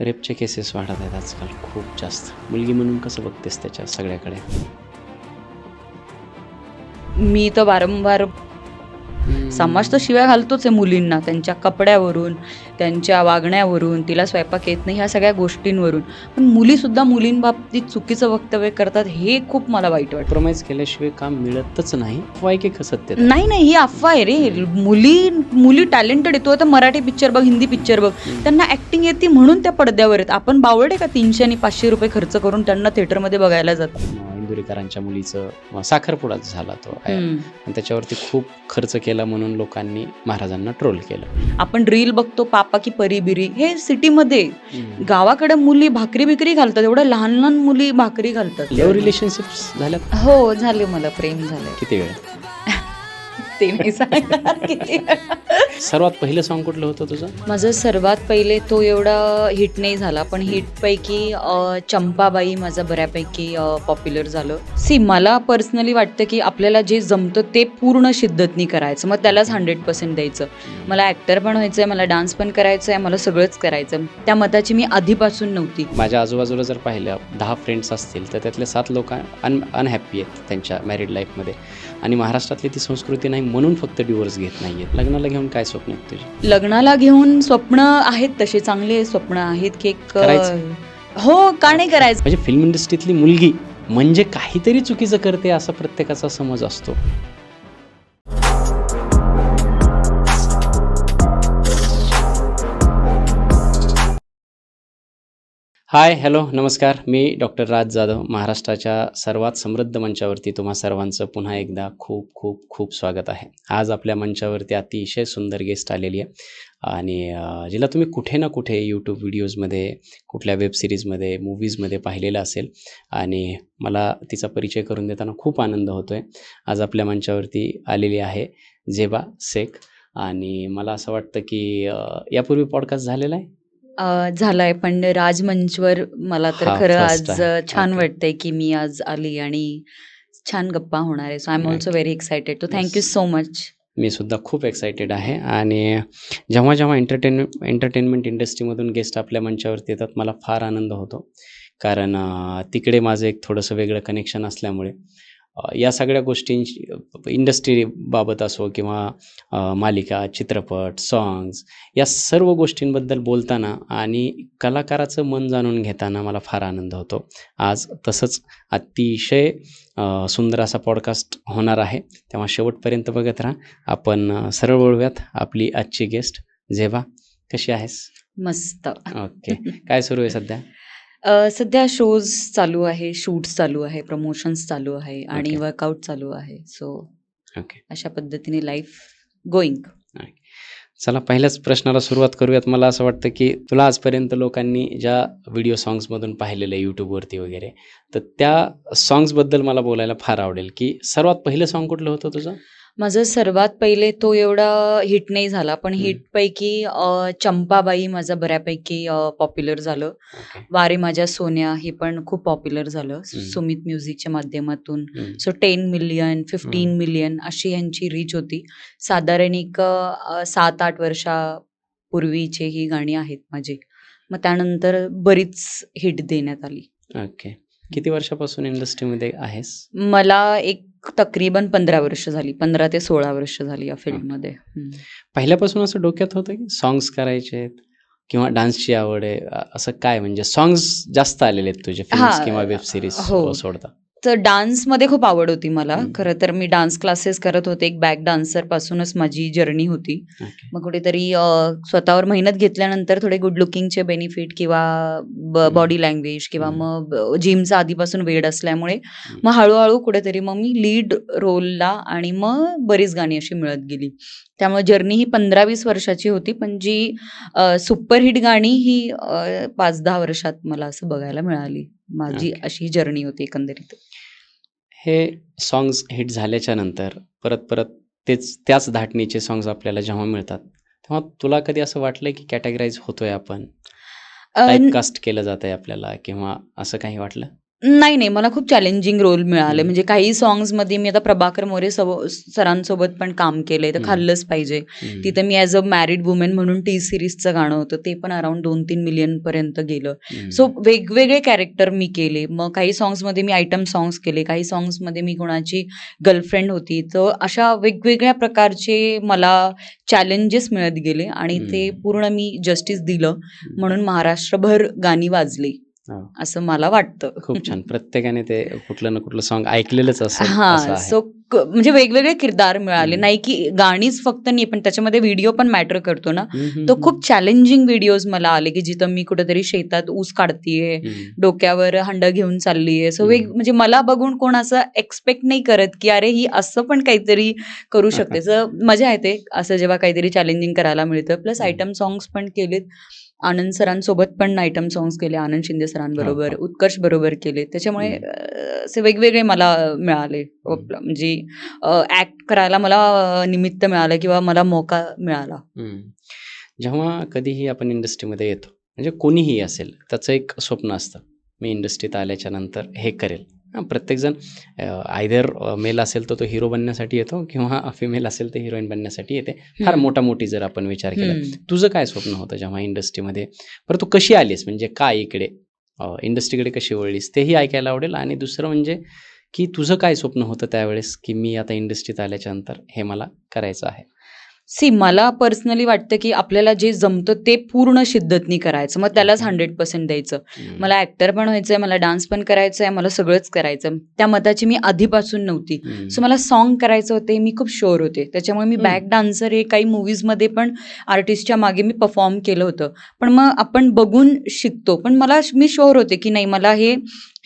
रेपचे cases वाढत आहेत आजकाल खूप जास्त. मुलगी म्हणून कसं बघतेस त्याच्या सगळ्याकडे? मी तर वारंवार समाज तर शिव्या घालतोच आहे मुलींना, त्यांच्या कपड्यावरून, त्यांच्या वागण्यावरून, तिला स्वयंपाक येत नाही, ह्या सगळ्या गोष्टींवरून. पण मुलीसुद्धा मुलींबाबतीत चुकीचं वक्तव्य करतात, हे खूप मला वाईट वाटतं. कॉम्प्रोमाइज केल्याशिवाय काम मिळतच नाही. वाय की सत्य? नाही, ही अफवा आहे रे. मुली टॅलेंटेड आहे. तू आता मराठी पिक्चर बघ, हिंदी पिक्चर बघ, त्यांना ऍक्टिंग येते म्हणून त्या पडद्यावर आहेत. आपण बावळट आहे का 300 आणि 500 रुपये खर्च करून त्यांना थिएटरमध्ये बघायला जातात? इंदुरीकरांच्या मुलीचं साखरपुडाच झाला तो आणि त्याच्यावरती खूप खर्च केला म्हणून लोकांनी महाराजांना ट्रोल केलं. आपण रील बघतो पापा की परी बिरी, हे सिटीमध्ये. गावाकडे मुली भाकरी बिकरी घालतात, एवढ्या लहान लहान मुली भाकरी घालतात. लव्ह रिलेशनशिप्स झाल्यात? हो झाले, मला प्रेम झालंय. किती वेळ? ते नाही सांगणार किती वेळा. सर्वात पहिलं सॉन्ग कुठलं होतं तुझं? माझं सर्वात पहिले तो एवढा हिट नाही झाला, पण हिटपैकी चंपाबाई माझं बऱ्यापैकी पॉप्युलर झालं. मला पर्सनली वाटतं की आपल्याला जे जमतं ते पूर्ण शिद्दतनी करायचं, मग त्यालाच 100% द्यायचं. मला ॲक्टर पण व्हायचं आहे, मला डान्स पण करायचं आहे, मला सगळंच करायचं. त्या मताची मी आधीपासून नव्हती. माझ्या आजूबाजूला जर पाहिलं 10 फ्रेंड्स असतील तर त्यातले 7 लोक अनहॅप्पी आहेत त्यांच्या मॅरिड लाईफमध्ये. आणि महाराष्ट्रातली ती संस्कृती नाही म्हणून फक्त डिवोर्स घेत नाही आहेत. लग्नाला घेऊन काय स्वप्न आहेत तुझी? लग्नाला घेऊन स्वप्न आहेत, तसे चांगले स्वप्न आहेत की हो, का नाही करायचं. म्हणजे फिल्म इंडस्ट्रीतली मुलगी म्हणजे काहीतरी चुकीचं करते असा प्रत्येकाचा समज असतो. हाय, हॅलो, नमस्कार. मी डॉक्टर राज जाधव. महाराष्ट्राच्या सर्वात समृद्ध मंचावरती तुम्हा सर्वांचं पुन्हा एकदा खूप खूप खूप स्वागत आहे. आज आपल्या मंचावरती अतिशय सुंदर गेस्ट आलेली आहे आणि जिला तुम्ही कुठे ना कुठे यूट्यूब व्हिडिओजमध्ये, कुठल्या वेबसिरीजमध्ये, मूवीजमध्ये पाहिलेलं असेल आणि मला तिचा परिचय करून देताना खूप आनंद होतो आहे. आज आपल्या मंचावरती आलेली आहे जेबा शेख आणि मला असं वाटतं की यापूर्वी पॉडकास्ट झालेला आहे? झालाय, पण राजमंचवर मला तर खरं आज छान वाटतंय की मी आज आली आणि छान गप्पा होणार आहे. So I am also very excited. Thank you so much. मी सुद्धा खूप एक्सायटेड आहे आणि जेव्हा एंटरटेनमेंट इंडस्ट्रीमधून गेस्ट आपल्या मंचावरती येतात मला फार आनंद होतो. कारण तिकडे माझं एक थोडंसं वेगळं कनेक्शन असल्यामुळे या सगळ्या गोष्टींची इंडस्ट्रीबाबत असो किंवा मालिका, चित्रपट, सॉंग्स या सर्व गोष्टींबद्दल बोलताना आणि कलाकाराचं मन जाणून घेताना मला फार आनंद होतो. आज तसंच अतिशय सुंदर असा पॉडकास्ट होणार आहे, तेव्हा शेवटपर्यंत बघत राहा. आपण सरळ वळूयात. आपली आजची गेस्ट जेबा, कशी आहेस? मस्त. ओके. काय सुरू आहे सध्या? सध्या शोज चालू आहे, शूट्स चालू आहे, प्रमोशन्स चालू आहे आणि वर्कआउट चालू आहे. सो ओके, अशा पद्धतीने लाईफ गोईंग. चला पहिल्याच प्रश्नाला सुरुवात करूयात. मला असं वाटतं की तुला आजपर्यंत लोकांनी ज्या व्हिडिओ सॉंग्समधून पाहिलेलं आहे यूट्यूबवरती वगैरे, तर त्या सॉंग्सबद्दल मला बोलायला फार आवडेल की सर्वात पहिलं सॉंग कुठलं होतं तुझं? माझं सर्वात पहिले तो एवढा हिट नाही झाला, पण हिटपैकी चंपाबाई माझं बऱ्यापैकी पॉप्युलर झालं. वारे माझ्या सोन्या हे पण खूप पॉप्युलर झालं सुमित म्युझिकच्या माध्यमातून. सो 10 मिलियन 15 मिलियन अशी यांची रीच होती. साधारण एक 7-8 वर्षापूर्वीचे ही गाणी आहेत माझी. मग त्यानंतर बरीच हिट देण्यात आली. ओके. किती वर्षापासून इंडस्ट्रीमध्ये आहेस? मला एक तकरीबन 15 वर्ष झाली, 15 ते 16 वर्ष झाली या फील्डमध्ये. पहिल्यापासून असं डोक्यात होतं की सॉंग्स करायचे आहेत किंवा डान्सची आवड आहे, असं काय म्हणजे सॉंग्स जास्त आलेले आहेत तुझे फिल्म्स किंवा वेब सिरीज सोडता? तर डान्समध्ये खूप आवड होती मला. खरं तर मी डान्स क्लासेस करत होते. एक बॅक डान्सर पासूनच माझी जर्नी होती. मग कुठेतरी स्वतःवर मेहनत घेतल्यानंतर थोडे गुड लुकिंगचे बेनिफिट किंवा बॉडी लँग्वेज किंवा मग जिमचा आधीपासून वेळ असल्यामुळे मग हळूहळू कुठेतरी मग मी लीड रोलला आणि मग बरीच गाणी अशी मिळत गेली. त्यामुळे जर्नी ही 15-20 वर्षाची होती, पण जी सुपरहिट गाणी ही 5-10 वर्षात मला असं बघायला मिळाली. माझी अशी जर्नी होती एकंदरीत. हे सॉंग्स हिट झाल्याच्या नंतर परत त्याच धाटणीचे सॉंग्स आपल्याला जेव्हा मिळतात तेव्हा तुला कधी असं वाटलंय की कॅटेगराईज होतोय आपण, टाईपकास्ट केलं जात आहे आपल्याला किंवा असं काही वाटलं? नाही, नाही. मला खूप चॅलेंजिंग रोल मिळाले. हं. म्हणजे काही सॉन्ग्समध्ये मी आता प्रभाकर मोरे सरांसोबत पण काम केलंय. तर हं. खाल्लंच पाहिजे. हं. तिथं मी ॲज अ मॅरिड वुमन म्हणून टी सीरीजचं गाणं होतं. ते पण अराउंड 2-3 मिलियन पर्यंत गेलं. सो हं. वेगवेगळे कॅरेक्टर मी केले. मग काही सॉन्ग्समध्ये मी आयटम सॉन्ग्स केले. काही सॉन्ग्समध्ये मी कोणाची गर्लफ्रेंड होती. तर अशा वेगवेगळ्या प्रकारचे मला चॅलेंजेस मिळत गेले आणि ते हं. पूर्ण मी जस्टिस दिलं. हं. म्हणून महाराष्ट्रभर गाणी वाजली, हो. असं मला वाटतं. खूप छान. प्रत्येकाने ते कुठलं ना कुठलं सॉन्ग ऐकलेलंच असेल असं हां, आहे. सो म्हणजे वेगवेगळे किरदार मिळाले. हं. नाही की गाणीच फक्त नाही, पण त्याच्यामध्ये व्हिडिओ पण मॅटर करतो ना. हं, हं, तर हं. खूप चॅलेंजिंग व्हिडिओज मला आले, की जिथं मी कुठेतरी शेतात ऊस काढतीये, हं. डोक्यावर हंडा घेऊन चाललीये. सो हं. म्हणजे मला बघून कोण असं एक्स्पेक्ट नाही करत, की अरे ही असं पण काहीतरी करू शकते. सो मजा येते असं जेव्हा काहीतरी चॅलेंजिंग करायला मिळतं. प्लस हं. आयटम सॉन्ग्स पण केलेत. आनंद सरांसोबत पण आयटम सॉन्ग्स केले. आनंद शिंदे हो, सरांबरोबर, हो. उत्कर्ष बरोबर केले. त्याच्यामुळे हं. असे वेगवेगळे मला मिळाले. हं. म्हणजे ॲक्ट करायला मला निमित्त मिळालं किंवा मला मौका मिळाला. हं. जेव्हा कधीही आपण इंडस्ट्रीमध्ये येतो, म्हणजे कोणीही असेल, त्याचं एक स्वप्न असतं. मी इंडस्ट्रीत आल्याच्या नंतर हे करेल. प्रत्येकजण आयदर मेल असेल तर तो हिरो बनण्यासाठी येतो किंवा फिमेल असेल तर हिरोईन बनण्यासाठी येते. फार हं, मोठा-मोठी जर आपण विचार केला. हं. तुझं काय स्वप्न होतं जेव्हा इंडस्ट्रीमध्ये? बरं तू कशी आलीस? म्हणजे काय इकडे इंडस्ट्रीकडे कशी वळलीस? तेही ऐकायला आवडेल आणि दुसरं म्हणजे की तुझं काय स्वप्न होतं त्यावेळेस, की मी आता इंडस्ट्रीत आल्याच्या नंतर हे मला करायचं आहे? मला पर्सनली वाटतं, की आपल्याला जे जमतं ते पूर्ण शिद्दतनी करायचं. मग त्यालाच ओके. 100% द्यायचं. हं. मला ॲक्टर पण व्हायचंय, मला डान्स पण करायचा आहे, मला सगळंच करायचं. त्या मताची मी आधीपासून नव्हती. सो हं. मला सॉन्ग करायचं होते, हे मी खूप शुअर होते. त्याच्यामुळे मी हं. बॅक डान्सर हे काही मूव्हीजमध्ये पण आर्टिस्टच्या मागे मी परफॉर्म केलं होतं. पण मग आपण बघून शिकतो. पण मी शुअर होते, की नाही मला हे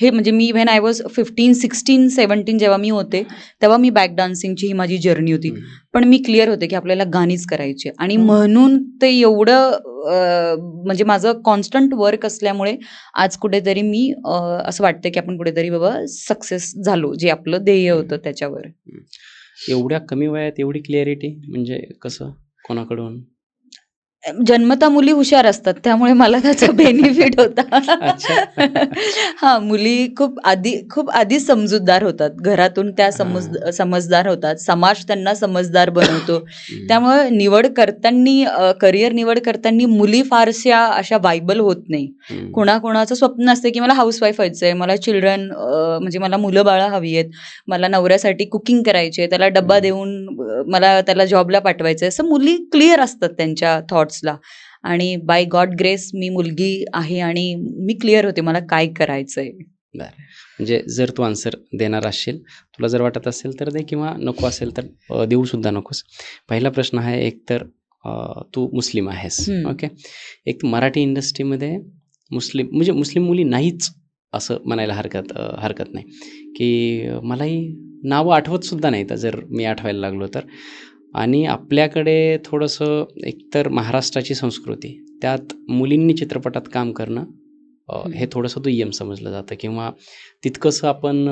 हे म्हणजे मी व्हेन आय वॉज 15, 16, 17 जेव्हा मी होते, तेव्हा मी बॅक डान्सिंगची ही माझी जर्नी होती. हं. पण मी क्लिअर होते, की आपल्याला गाणीच करायची आहे आणि हो. म्हणून ते एवढं म्हणजे माझं कॉन्स्टंट वर्क असल्यामुळे आज कुठेतरी मी असं वाटतं, की आपण कुठेतरी बाबा सक्सेस झालो, जे आपलं ध्येय हं. होतं त्याच्यावर. हं. एवढ्या कमी वयात एवढी क्लॅरिटी म्हणजे कसं? कोणाकडून? जन्मता मुली हुशार असतात, त्यामुळे मला त्याचा बेनिफिट होता. अच्छा. हां, मुली खूप आधी समजूतदार होतात. घरातून त्या हां. समजदार होतात. समाज त्यांना समजदार बनवतो. हं. त्यामुळे करियर निवड करताना मुली फारशा अशा वायबल होत नाही. हं. कोणाकोणाचं स्वप्न असतं, की मला हाउसवाईफ व्हायचंय, मला चिल्ड्रन म्हणजे मला मुलं-बाळं हवी आहेत, मला नवऱ्यासाठी कुकिंग करायची आहे, त्याला डब्बा हं. देऊन मला त्याला जॉबला पाठवायचं आहे. असं मुली क्लिअर असतात त्यांच्या थॉट्सला आणि बाय गॉड ग्रेस मी मुलगी आहे आणि मी क्लिअर होते मला काय करायचंय. बरं. म्हणजे जर तू आन्सर देणार असशील, तुला जर वाटत असेल तर दे किंवा नको असेल तर देऊ सुद्धा नकोस. पहिला प्रश्न आहे एक तर तू मुस्लिम आहेस. हं. ओके. एक मराठी इंडस्ट्रीमध्ये म्हणजे मुस्लिम मुली नाहीच असं म्हणायला हरकत नाही, की मलाही नावं आठवत सुद्धा नाहीत जर मी आठवायला लागलो तर. आणि आपल्याकडे थोडंसं एकतर महाराष्ट्राची संस्कृती, त्यात मुलींनी चित्रपटात काम करणं हे थोडंसं दुय्यम समजलं जातं किंवा तितकंसं आपण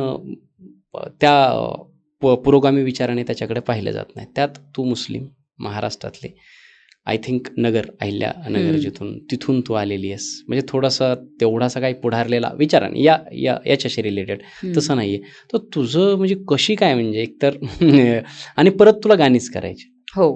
त्या पुरोगामी विचाराने त्याच्याकडे पाहिलं जात नाही. त्यात तू मुस्लिम, महाराष्ट्रातले, आय थिंक अहिल्यानगर हं. तिथून तू आलेली आहेस. म्हणजे थोडासा तेवढासा काही पुढारलेला विचाराने याच्याशी रिलेटेड हं. तसं नाही आहे. तर तुझं म्हणजे कशी काय म्हणजे एकतर आणि परत तुला गाणीच करायची. हो.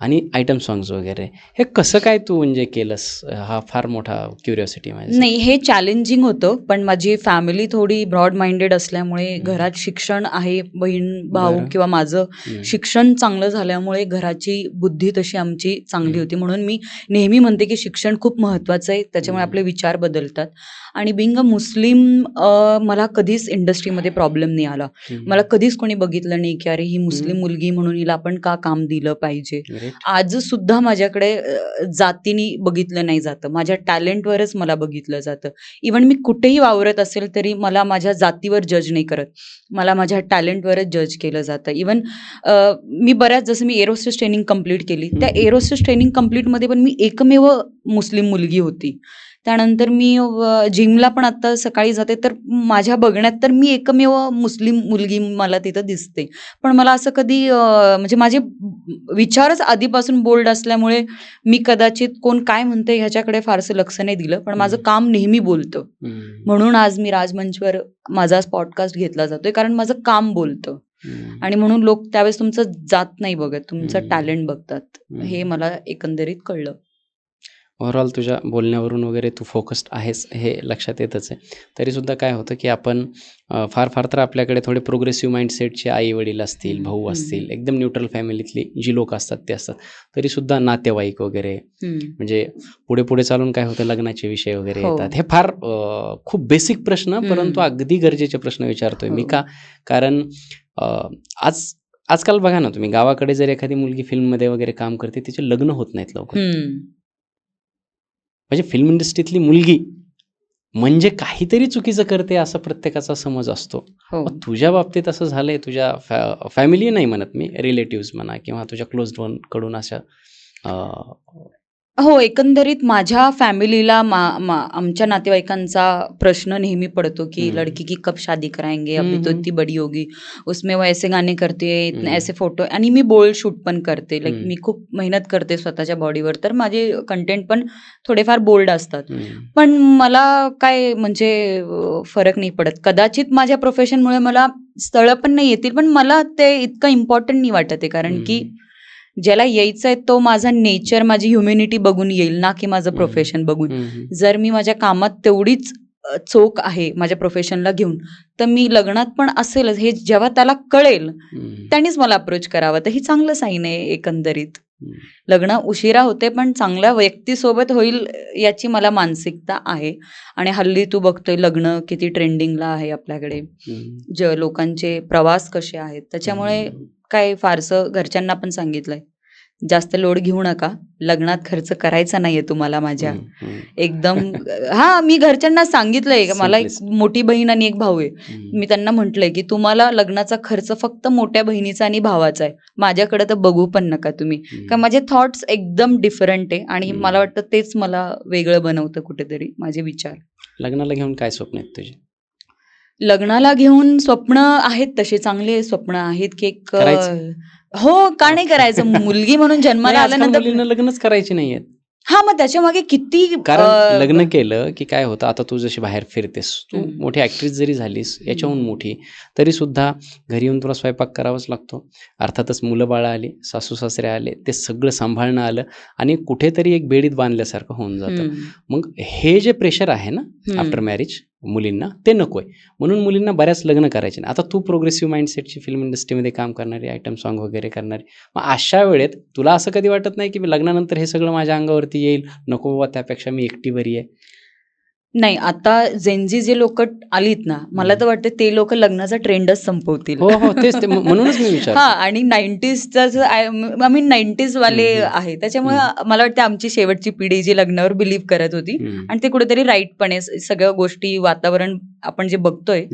आणि आयटम सॉन्ग्स वगैरे. हे कसं काय तू म्हणजे केलंस? हा फार मोठा क्युरिओसिटी आहे माझ्यासाठी. नाही, हे चॅलेंजिंग होतं, पण माझी फॅमिली थोडी ब्रॉड माइंडेड असल्यामुळे हं. घरात शिक्षण आहे, बहीण-भाऊ बरं. किंवा माझं हं. शिक्षण चांगलं झाल्यामुळे घराची बुद्धी तशी आमची चांगली हं. होती. म्हणून मी नेहमी म्हणते, की शिक्षण खूप महत्त्वाचं आहे. त्याच्यामुळे हं. आपले विचार बदलतात आणि बिंग अ मुस्लिम मला कधीच इंडस्ट्रीमध्ये प्रॉब्लेम नाही आला. हं. मला कधीच कोणी बघितलं नाही, की अरे ही मुस्लिम हं. मुलगी म्हणून हिला आपण का काम दिलं पाहिजे. ग्रेट. आजसुद्धा माझ्याकडे जातीने बघितलं नाही जातं. माझ्या टॅलेंटवरच मला बघितलं जातं. इव्हन मी कुठेही वावरत असेल तरी मला माझ्या जातीवर जज नाही करत. मला माझ्या टॅलेंटवरच जज केलं जातं. इव्हन मी जसं मी एरोस्टेस ट्रेनिंग कंप्लीट केली. हं. त्या एरोस्टेस ट्रेनिंग कंप्लीटमध्ये पण मी एकमेव मुस्लिम मुलगी होती. त्यानंतर मी जिमला पण आता सकाळी जाते, तर माझ्या बघण्यात तर मी एकमेव मुस्लिम मुलगी मला तिथं दिसते. पण मला असं कधी म्हणजे माझे विचारच आधीपासून बोल्ड असल्यामुळे मी कदाचित कोण काय म्हणते ह्याच्याकडे फारसं लक्ष नाही दिलं, पण माझं काम नेहमी बोलतं. म्हणून आज मी राजमंचवर माझा पॉडकास्ट घेतला जातोय, कारण माझं काम बोलतं. आणि म्हणून लोक त्यावेळेस तुमचं जात नाही बघत, तुमचं टॅलेंट बघतात. हे मला एकंदरीत कळलं. ओव्हरऑल तुझ्या बोलण्यावरून वगैरे तू फोकस्ड आहेस हे लक्षात येतच आहे. तरीसुद्धा काय होतं की आपण फार फार तर आपल्याकडे थोडे प्रोग्रेसिव्ह माइंडसेटचे आई वडील असतील, भाऊ असतील, एकदम न्यूट्रल फॅमिलीतली जी लोक असतात ते असतात. तरीसुद्धा नातेवाईक वगैरे म्हणजे पुढे पुढे चालून काय होतं, लग्नाचे विषय वगैरे येतात. हे फार खूप बेसिक प्रश्न, परंतु अगदी गरजेचे प्रश्न विचारतोय मी. का? कारण आजकाल बघा ना तुम्ही, गावाकडे जर एखादी मुलगी फिल्ममध्ये वगैरे काम करते, तिचे लग्न होत नाहीत लवकर. म्हणजे फिल्म इंडस्ट्रीतली मुलगी म्हणजे काहीतरी चुकीचं करते असा प्रत्येकाचा समज असतो. मग तुझ्या बाबतीत असं झालंय? तुझ्या फॅमिली नाही म्हणत मी, रिलेटिव्स म्हणा किंवा तुझ्या क्लोज्ड वन कडून अशा हो, एकंदरीत माझ्या फॅमिलीला आमच्या नातेवाईकांचा प्रश्न नेहमी पडतो की लड़की की कब शादी कराएंगे, अभी तो इतनी बड़ी होगी, उसमें वो ऐसे गाणे करते, ऐसे फोटो. आणि मी बोल्ड शूट पण करते, लाईक मी खूप मेहनत करते स्वतःच्या बॉडीवर, तर माझे कंटेंट पण थोडेफार बोल्ड असतात. पण मला काय म्हणजे फरक नाही पडत. कदाचित माझ्या प्रोफेशनमुळे मला स्थळं पण नाही येतील, पण मला ते इतकं इम्पॉर्टंट नाही वाटत आहे. कारण की ज्याला यायचं आहे तो माझा नेचर, माझी ह्युमॅनिटी बघून येईल, ना की माझं प्रोफेशन बघून. जर मी माझ्या कामात तेवढीच चोख आहे माझ्या प्रोफेशनला घेऊन, तर मी लग्नात पण असेलच. हे जेव्हा त्याला कळेल त्यांनीच मला अप्रोच करावं, तर ही चांगलं साईन आहे एकंदरीत. लग्न उशिरा होते पण चांगल्या व्यक्तीसोबत होईल याची मला मानसिकता आहे. आणि हल्ली तू बघतोय लग्न किती ट्रेंडिंगला आहे आपल्याकडे, लोकांचे प्रवास कसे आहेत. त्याच्यामुळे काय फारसं घरच्यांना पण सांगितलंय, जास्त लोड घेऊ नका, लग्नात खर्च करायचा नाहीये तुम्हाला माझ्या. एकदम मी घरच्यांना सांगितलंय. मला एक मोठी बहीण आणि एक भाऊ आहे. मी त्यांना म्हटलंय की तुम्हाला लग्नाचा खर्च फक्त मोठ्या बहिणीचा आणि भावाचा आहे, माझ्याकडे तर बघू पण नका तुम्ही. का माझे थॉट्स एकदम डिफरंट आहे आणि मला वाटतं तेच मला वेगळं बनवतं कुठेतरी, माझे विचार. लग्नाला घेऊन काय स्वप्न आहेत तुझे? लग्नाला घेऊन स्वप्न आहेत, तसे चांगले स्वप्न आहेत की एक हो, का नाही करायचं. मुलगी म्हणून जन्माला आल्यानंतर मुलींना लग्नच करायचे नाहीयेत. मग त्याच्या मागे किती, कारण लग्न केलं की काय होतं, आता तू जशी बाहेर फिरतेस, तू मोठी ऍक्ट्रेस जरी झालीस, याच्याहून मोठी, तरी सुद्धा घरी येऊन तुला स्वयंपाक करावाच लागतो. अर्थातच मुलं बाळा आली, सासू सासरे आले, ते सगळं सांभाळणं आलं आणि कुठेतरी एक बेडीत बांधल्यासारखं होऊन जातं. मग हे जे प्रेशर आहे ना आफ्टर मॅरेज मुलींना, ते नकोय. म्हणून मुलींना बऱ्याच लग्न करायचे नाही. आता तू प्रोग्रेसिव्ह माइंडसेटची फिल्म इंडस्ट्रीमध्ये काम करणारी, आयटम सॉन्ग वगैरे करणारी, मग अशा वेळेत तुला असं कधी वाटत नाही की लग्नानंतर हे सगळं माझ्या अंगावरती येईल, नको बाबा त्यापेक्षा मी एकटी बरी आहे? नाही, आता जेनजी जे लोक आलीत ना, मला तर वाटतं ते लोक लग्नाचा ट्रेंडच संपवतील. हो तेच, म्हणूनच मी विचार. आणि 90s आय मीन 90s वाले आहे. त्याच्यामुळे मला वाटतं आमची शेवटची पिढी जी लग्नावर बिलीव्ह करत होती, आणि ते कुठेतरी राईट पण आहे. सगळ्या गोष्टी, वातावरण आपण जे बघतोय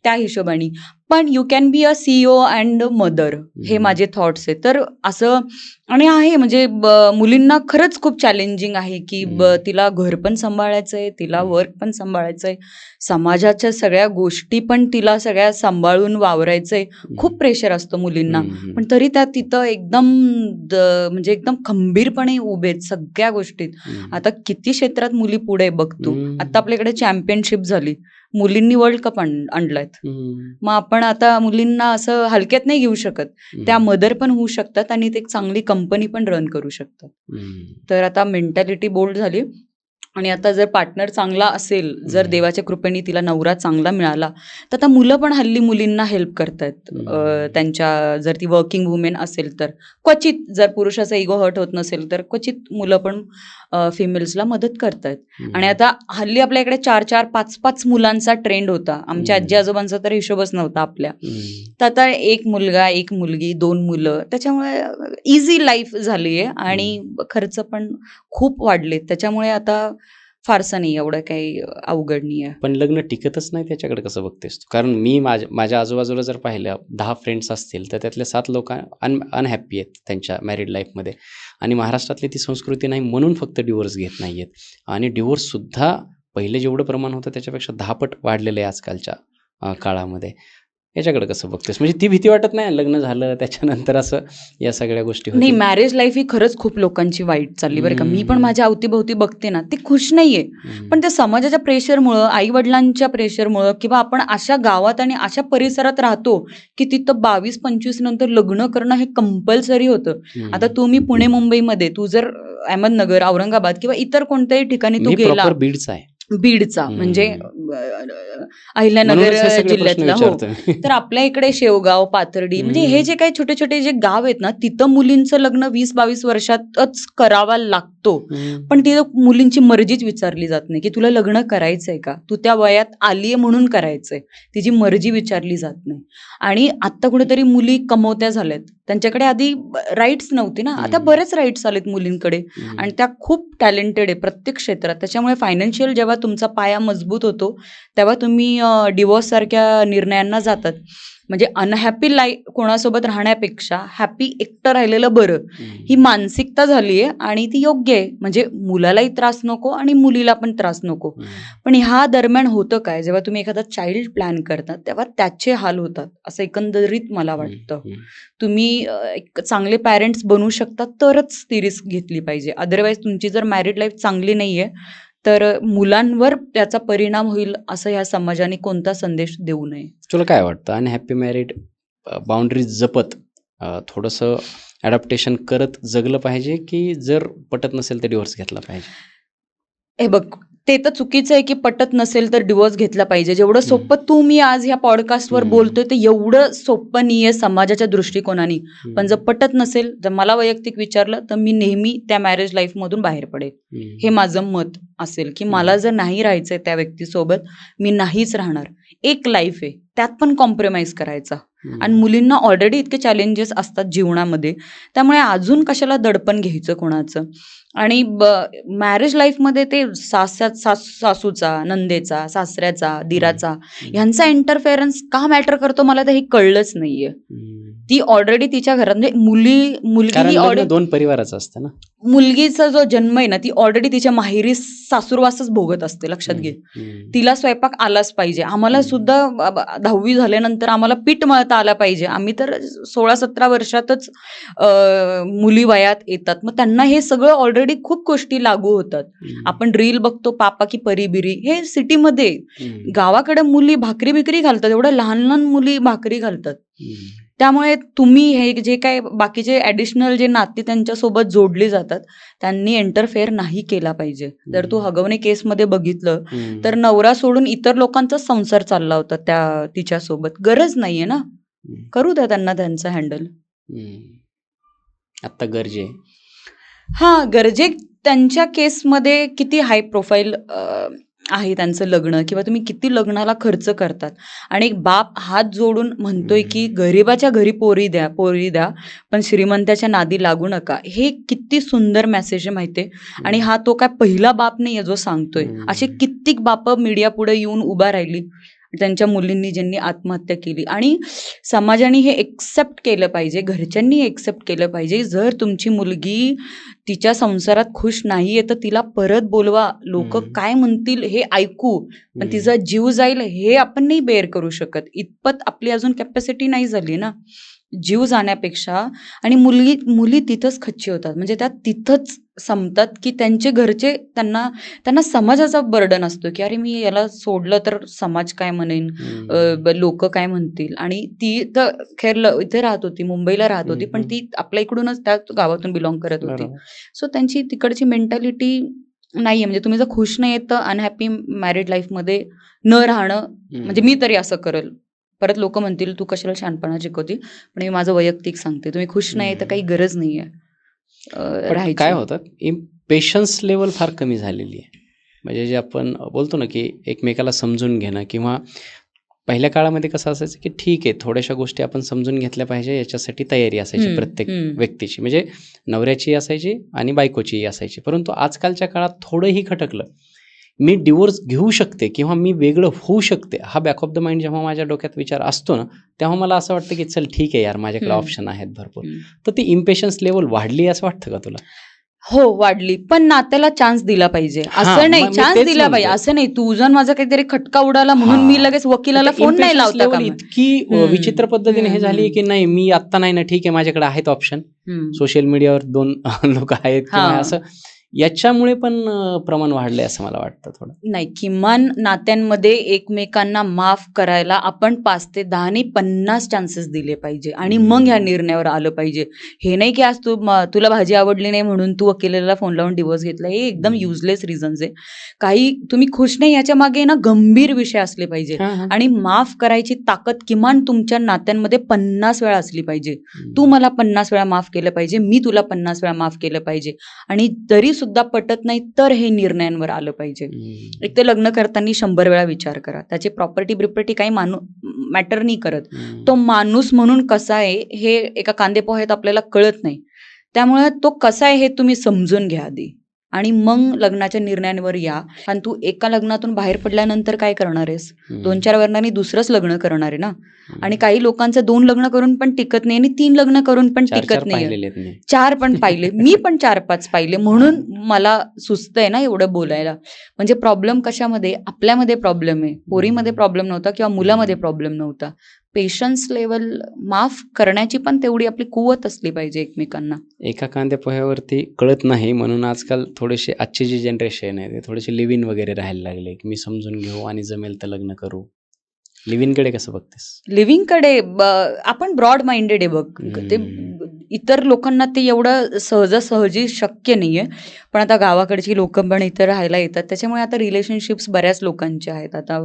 त्या हिशोबाने. पण you can be a CEO and mother, हे माझे थॉट्स आहेत. तर असं आणि आहे म्हणजे मुलींना खरंच खूप चॅलेंजिंग आहे की तिला घर पण सांभाळायचंय, तिला वर्क पण सांभाळायचंय, समाजाच्या सगळ्या गोष्टी पण तिला सगळ्या सांभाळून वावरायचंय. खूप प्रेशर असतो मुलींना, पण तरी त्या तिथं एकदम म्हणजे एकदम खंबीरपणे उभे आहेत सगळ्या गोष्टीत. आता किती क्षेत्रात मुली पुढे बघतो. आता आपल्याकडे चॅम्पियनशिप झाली, मुलींनी वर्ल्ड कप आणलायत. मग आपण आता मुलींना असं हलक्यात नाही घेऊ शकत. त्या मदर पण होऊ शकतात आणि ते एक चांगली कंपनी पण रन करू शकतात. तर आता मेंटॅलिटी बोल्ड झाली. आणि आता जर पार्टनर चांगला असेल, जर देवाच्या कृपेने तिला नवरा चांगला मिळाला, तर आता मुलं पण हल्ली मुलींना हेल्प करतायत. त्यांच्या, जर ती वर्किंग वुमेन असेल तर क्वचित, जर पुरुषाचा इगो हर्ट होत नसेल तर क्वचित मुलं पण फिमेल्सला मदत करतायत. आणि आता हल्ली आपल्याकडे 4-4, 5-5 मुलांचा ट्रेंड होता. आमच्या आजी आजोबांचा तर हिशोबच नव्हता आपल्या. तर आता 1 मुलगा, 1 मुलगी, 2 मुलं, त्याच्यामुळे इझी लाईफ झाली आहे आणि खर्च पण खूप वाढलेत. त्याच्यामुळे आता फारसं नाही, एवढं काही अवघड नाही आहे. पण लग्न टिकतच नाही त्याच्याकडे कसं बघतेस तू? कारण मी माझ्या आजूबाजूला जर पाहिलं 10 फ्रेंड्स असतील तर त्यातले 7 लोक अनहॅप्पी आहेत त्यांच्या मॅरिड लाईफमध्ये. आणि महाराष्ट्रातली ती संस्कृती नाही म्हणून फक्त डिवोर्स घेत नाही आहेत. आणि डिवोर्ससुद्धा पहिले जेवढं प्रमाण होतं त्याच्यापेक्षा 10 पट वाढलेलं आहे आजकालच्या काळामध्ये. याच्याकडे कसं बघतेस? म्हणजे ती भीती वाटत नाही लग्न झालं त्याच्यानंतर असं या सगळ्या गोष्टी नाही, होतील? मॅरेज लाईफ ही खरंच खूप लोकांची वाईट चालली बरं का. मी पण हम्म. माझ्या अवतीभोवती बघते ना, ते खुश नाहीये. पण त्या समाजाच्या प्रेशरमुळं, आई वडिलांच्या प्रेशरमुळं, किंवा आपण अशा गावात आणि अशा परिसरात राहतो की तिथं 22-25 नंतर लग्न करणं हे कंपल्सरी होतं. आता तुम्ही पुणे मुंबईमध्ये, तू जर अहमदनगर, औरंगाबाद किंवा इतर कोणत्याही ठिकाणी तू मी गेला, प्रॉपर बीडचा आहे. बीडचा म्हणजे अहिल्यानगर म्हणूनच हे सगळे प्रश्न जिल्ह्यातला, हो. विचारतोय मी. तर आपल्या इकडे शेवगाव, पाथर्डी, म्हणजे हे जे काही छोटे छोटे जे गाव आहेत ना, तिथं मुलींचं लग्न 20-22 वर्षातच करावा लागतो. पण तिथं मुलींची मर्जीच विचारली जात नाही की तुला लग्न करायचंय का, तू त्या वयात आलीये म्हणून करायचंय, तिची मर्जी विचारली जात नाही. आणि आता कुठेतरी मुली कमवत्या झाल्यात, त्यांच्याकडे आधी राईट्स नव्हती ना, आता बरेच राईट्स आलेत मुलींकडे. आणि त्या खूप टॅलेंटेड आहे प्रत्येक क्षेत्रात. त्याच्यामुळे फायनान्शियल जेव्हा तुमचा पाया मजबूत होतो तेव्हा तुम्ही डिवोर्स सारख्या निर्णयांना जातात. म्हणजे अनहॅपी कोणासोबत राहण्यापेक्षा हॅपी एकटं राहिलेलं बरं, ही मानसिकता झाली आहे आणि ती योग्य आहे. म्हणजे मुलालाही त्रास नको आणि मुलीला पण त्रास नको. पण ह्या दरम्यान होतं काय, जेव्हा तुम्ही एखादा चाइल्ड प्लॅन करता तेव्हा त्याचे हाल होतात असं एकंदरीत मला वाटतं. तुम्ही एक चांगले पॅरेंट्स बनू शकता तरच ती रिस्क घेतली पाहिजे. अदरवाईज तुमची जर मॅरिड लाईफ चांगली नाहीये तर मुलांवर त्याचा परिणाम होईल असं ह्या समाजाने कोणता संदेश देऊ नये. तुला काय वाटतं, अनहॅपी मॅरिड बाउंड्रीज जपत थोडंसं ॲडॅप्टेशन करत जगलं पाहिजे, की जर पटत नसेल तर डिवोर्स घेतला पाहिजे? हे बघ, ते तर चुकीचं आहे की पटत नसेल तर डिवोर्स घेतला पाहिजे. जेवढं सोपं तू मी आज ह्या पॉडकास्टवर बोलतोय ते एवढं सोपं नाहीये समाजाच्या दृष्टिकोनाने. पण जर पटत नसेल, जर मला वैयक्तिक विचारलं तर मी नेहमी त्या मॅरेज लाईफ मधून बाहेर पडेल. हे माझं मत असेल की मला जर नाही राहायचंय त्या व्यक्तीसोबत, मी नाहीच राहणार. एक लाईफ आहे, त्यात पण कॉम्प्रोमाइज करायचा. आणि मुलींना ऑलरेडी इतके चॅलेंजेस असतात जीवनामध्ये, त्यामुळे अजून कशाला दडपण घ्यायचं कोणाचं. आणि मॅरेज लाईफमध्ये ते सासूचा, नंदेचा, सासऱ्याचा, दिराचा ह्यांचा इंटरफेरन्स का मॅटर करतो मला तर हे कळलंच नाहीये. ती ऑलरेडी तिच्या घरात, म्हणजे मुलगी कारण ही लग्न ऑलरेडी, 2 परिवाराचं असतं ना. मुलगीचा जो जन्म आहे ना, ती ऑलरेडी तिच्या माहेरी सासूरवासच भोगत असते. लक्षात घे, तिला स्वयंपाक आलाच पाहिजे. आम्हाला सुद्धा 10वी झाल्यानंतर आम्हाला पीठ मळता आला पाहिजे. आम्ही तर 16-17 वर्षातच मुली वयात येतात, मग त्यांना हे सगळं ऑलरेडी खूप गोष्टी लागू होतात. आपण रील बघतो पापा की परी बिरी, हे सिटीमध्ये. गावाकडे मुली भाकरी बिकरी घालतात, एवढ्या लहान लहान मुली भाकरी घालतात. त्यामुळे तुम्ही हे जे काय बाकीचे ॲडिशनल जे नाती त्यांच्यासोबत जोडली जातात, त्यांनी इंटरफेअर नाही केला पाहिजे. जर तू हगवणे केसमध्ये बघितलं तर नवरा सोडून इतर लोकांचा संसार चालला होता त्या तिच्यासोबत. गरज नाहीये ना, करू द्या त्यांना त्यांचं हँडल. आत्ता गरजे हा, गरजे त्यांच्या केसमध्ये किती हाय प्रोफाईल आहे त्यांचं लग्न, किंवा तुम्ही किती लग्नाला खर्च करतात. आणि एक बाप हात जोडून म्हणतोय की गरीबाच्या घरी पोरी द्या पण श्रीमंताच्या नादी लागू नका. हे किती सुंदर मेसेज आहे माहितीये. आणि हा तो काय पहिला बाप नाहीये जो सांगतोय. असे कित्येक बाप मीडिया पुढे येऊन उभा राहिली त्यांच्या मुलींनी ज्यांनी आत्महत्या केली. आणि समाजाने हे एक्सेप्ट केलं पाहिजे, घरच्यांनी एक्सेप्ट केलं पाहिजे. जर तुमची मुलगी तिच्या संसारात खुश नाहीये तर तिला परत बोलवा. लोक काय म्हणतील हे ऐकू, पण तिचा जीव जाईल हे आपण नाही बेअर करू शकत. इतपत आपली अजून कॅपॅसिटी नाही झाली ना जीव जाण्यापेक्षा. आणि मुली तिथंच खच्ची होतात, म्हणजे त्या तिथंच संपतात की त्यांचे घरचे त्यांना समाजाचा बर्डन असतो की अरे मी याला सोडलं तर समाज काय म्हणेन, लोक काय म्हणतील. आणि ती तर खैर इथे राहत होती, मुंबईला राहत होती, पण ती आपल्या इकडूनच त्या गावातून बिलॉंग करत होती. सो त्यांची तिकडची मेंटॅलिटी नाहीये. म्हणजे तुम्ही जर खुश नाही तर अनहॅपी मॅरिड लाईफमध्ये न राहणं, म्हणजे मी तरी असं करेल. परत लोक म्हणतील तू कशाला शहाणपणा शिकवती, पण मी माझं वैयक्तिक सांगते, तुम्ही खुश नाही तर काही गरज नाहीये राहायची. काय होतं, पेशन्स लेवल फार कमी झालेली आहे. म्हणजे जे आपण बोलतो ना की एकमेकाला समजून घेणं, किंवा पहिल्या काळामध्ये कसं असायचं की ठीक आहे थोड्याशा गोष्टी आपण समजून घेतल्या पाहिजे याच्यासाठी तयारी असायची प्रत्येक व्यक्तीची, म्हणजे नवऱ्याची असायची आणि बायकोचीही असायची. परंतु आजकालच्या काळात थोडंही खटकलं मी डिवोर्स घेऊ शकते किंवा मी वेगळं होऊ शकते, हा बॅक ऑफ द माइंड जेव्हा माझ्या डोक्यात विचार असतो ना, तेव्हा मला असं वाटतं की चल ठीक आहे यार, माझ्याकडे हम्म. ऑप्शन आहेत भरपूर. हम्म. तर ती इम्पेशन्स लेवल वाढली असं वाटतं का तुला? हो, वाढली. पण नात्याला चान्स दिला पाहिजे. हां, असं नाही, मग मी चान्स तेच दिला पाहिजे. म्हणतोय. असं नाही, तुझा आणि माझा काहीतरी खटका उडाला म्हणून मी हां. लगेच वकिलाला ते फोन नाही इम्पेशन्स लावता लेवल कामा इतकी विचित्र पद्धतीने हे झाली की नाही, मी आत्ता नाही ना, ठीक आहे माझ्याकडे आहेत ऑप्शन. सोशल मीडियावर 2 लोक आहेत किंवा हां. असं, याच्यामुळे पण प्रमाण वाढलंय असं मला वाटतं थोडं. नाही, किमान नात्यांमध्ये एकमेकांना माफ करायला आपण 5 ते 10 आणि 50 चान्सेस दिले पाहिजे आणि मग ह्या निर्णयावर आलं पाहिजे. हे नाही की आज तुला भाजी आवडली नाही म्हणून तू वकिलाला फोन लावून डिवोर्स घेतला. हे एकदम युजलेस रिझन्स आहे. काही तुम्ही खुश नाही याच्या मागे ना गंभीर विषय असले पाहिजे आणि माफ करायची ताकद किमान तुमच्या नात्यांमध्ये 50 वेळा असली पाहिजे. तू मला 50 वेळा माफ केलं पाहिजे, मी तुला 50 वेळा माफ केलं पाहिजे आणि तरी सुद्धा पटत नाही तर हे निर्णयांवर आलं पाहिजे. एक तर लग्न करताना 100 वेळा विचार करा. त्याची प्रॉपर्टी ब्रिपर्टी काही मॅटर नाही करत. तो माणूस म्हणून कसा आहे हे एका कांदे पोह्यात आपल्याला कळत नाही. त्यामुळे तो कसा आहे हे तुम्ही समजून घ्या आधी आणि मग लग्नाच्या निर्णयांवर या. आणि तू एका लग्नातून बाहेर पडल्यानंतर काय करणार आहेस? 2-4 वर्षांनी दुसरंच लग्न करणार आहे ना. आणि काही लोकांचं 2 लग्न करून पण टिकत नाही आणि 3 लग्न करून पण टिकत नाही. 4 पण पाहिले, मी पण 4-5 पाहिले, म्हणून मला सुचतंय ना एवढं बोलायला. म्हणजे प्रॉब्लेम कशामध्ये? आपल्यामध्ये प्रॉब्लेम आहे. पोरीमध्ये प्रॉब्लेम नव्हता किंवा मुलामध्ये प्रॉब्लेम नव्हता. पेशन्स लेवल माफ करण्याची पण तेवढी आपली कुवत असली पाहिजे एकमेकांना. एका कांद्या पोह्यावरती कळत नाही म्हणून आजकाल थोडेसे आजची जी जनरेशन आहे ते थोडेसे लिव्ह इन वगैरे राहायला लागले की मी समजून घेऊ आणि जमेल तर लग्न करू. लिव्ह इनकडे कसं बघतेस? लिव्हिंगकडे आपण ब्रॉड माइंडेड आहे बघ. ते इतर लोकांना ते एवढं सहजासहजी शक्य नाहीये. पण आता गावाकडची लोक पण इथं राहायला येतात, त्याच्यामुळे आता रिलेशनशिप्स बऱ्याच लोकांचे आहेत. आता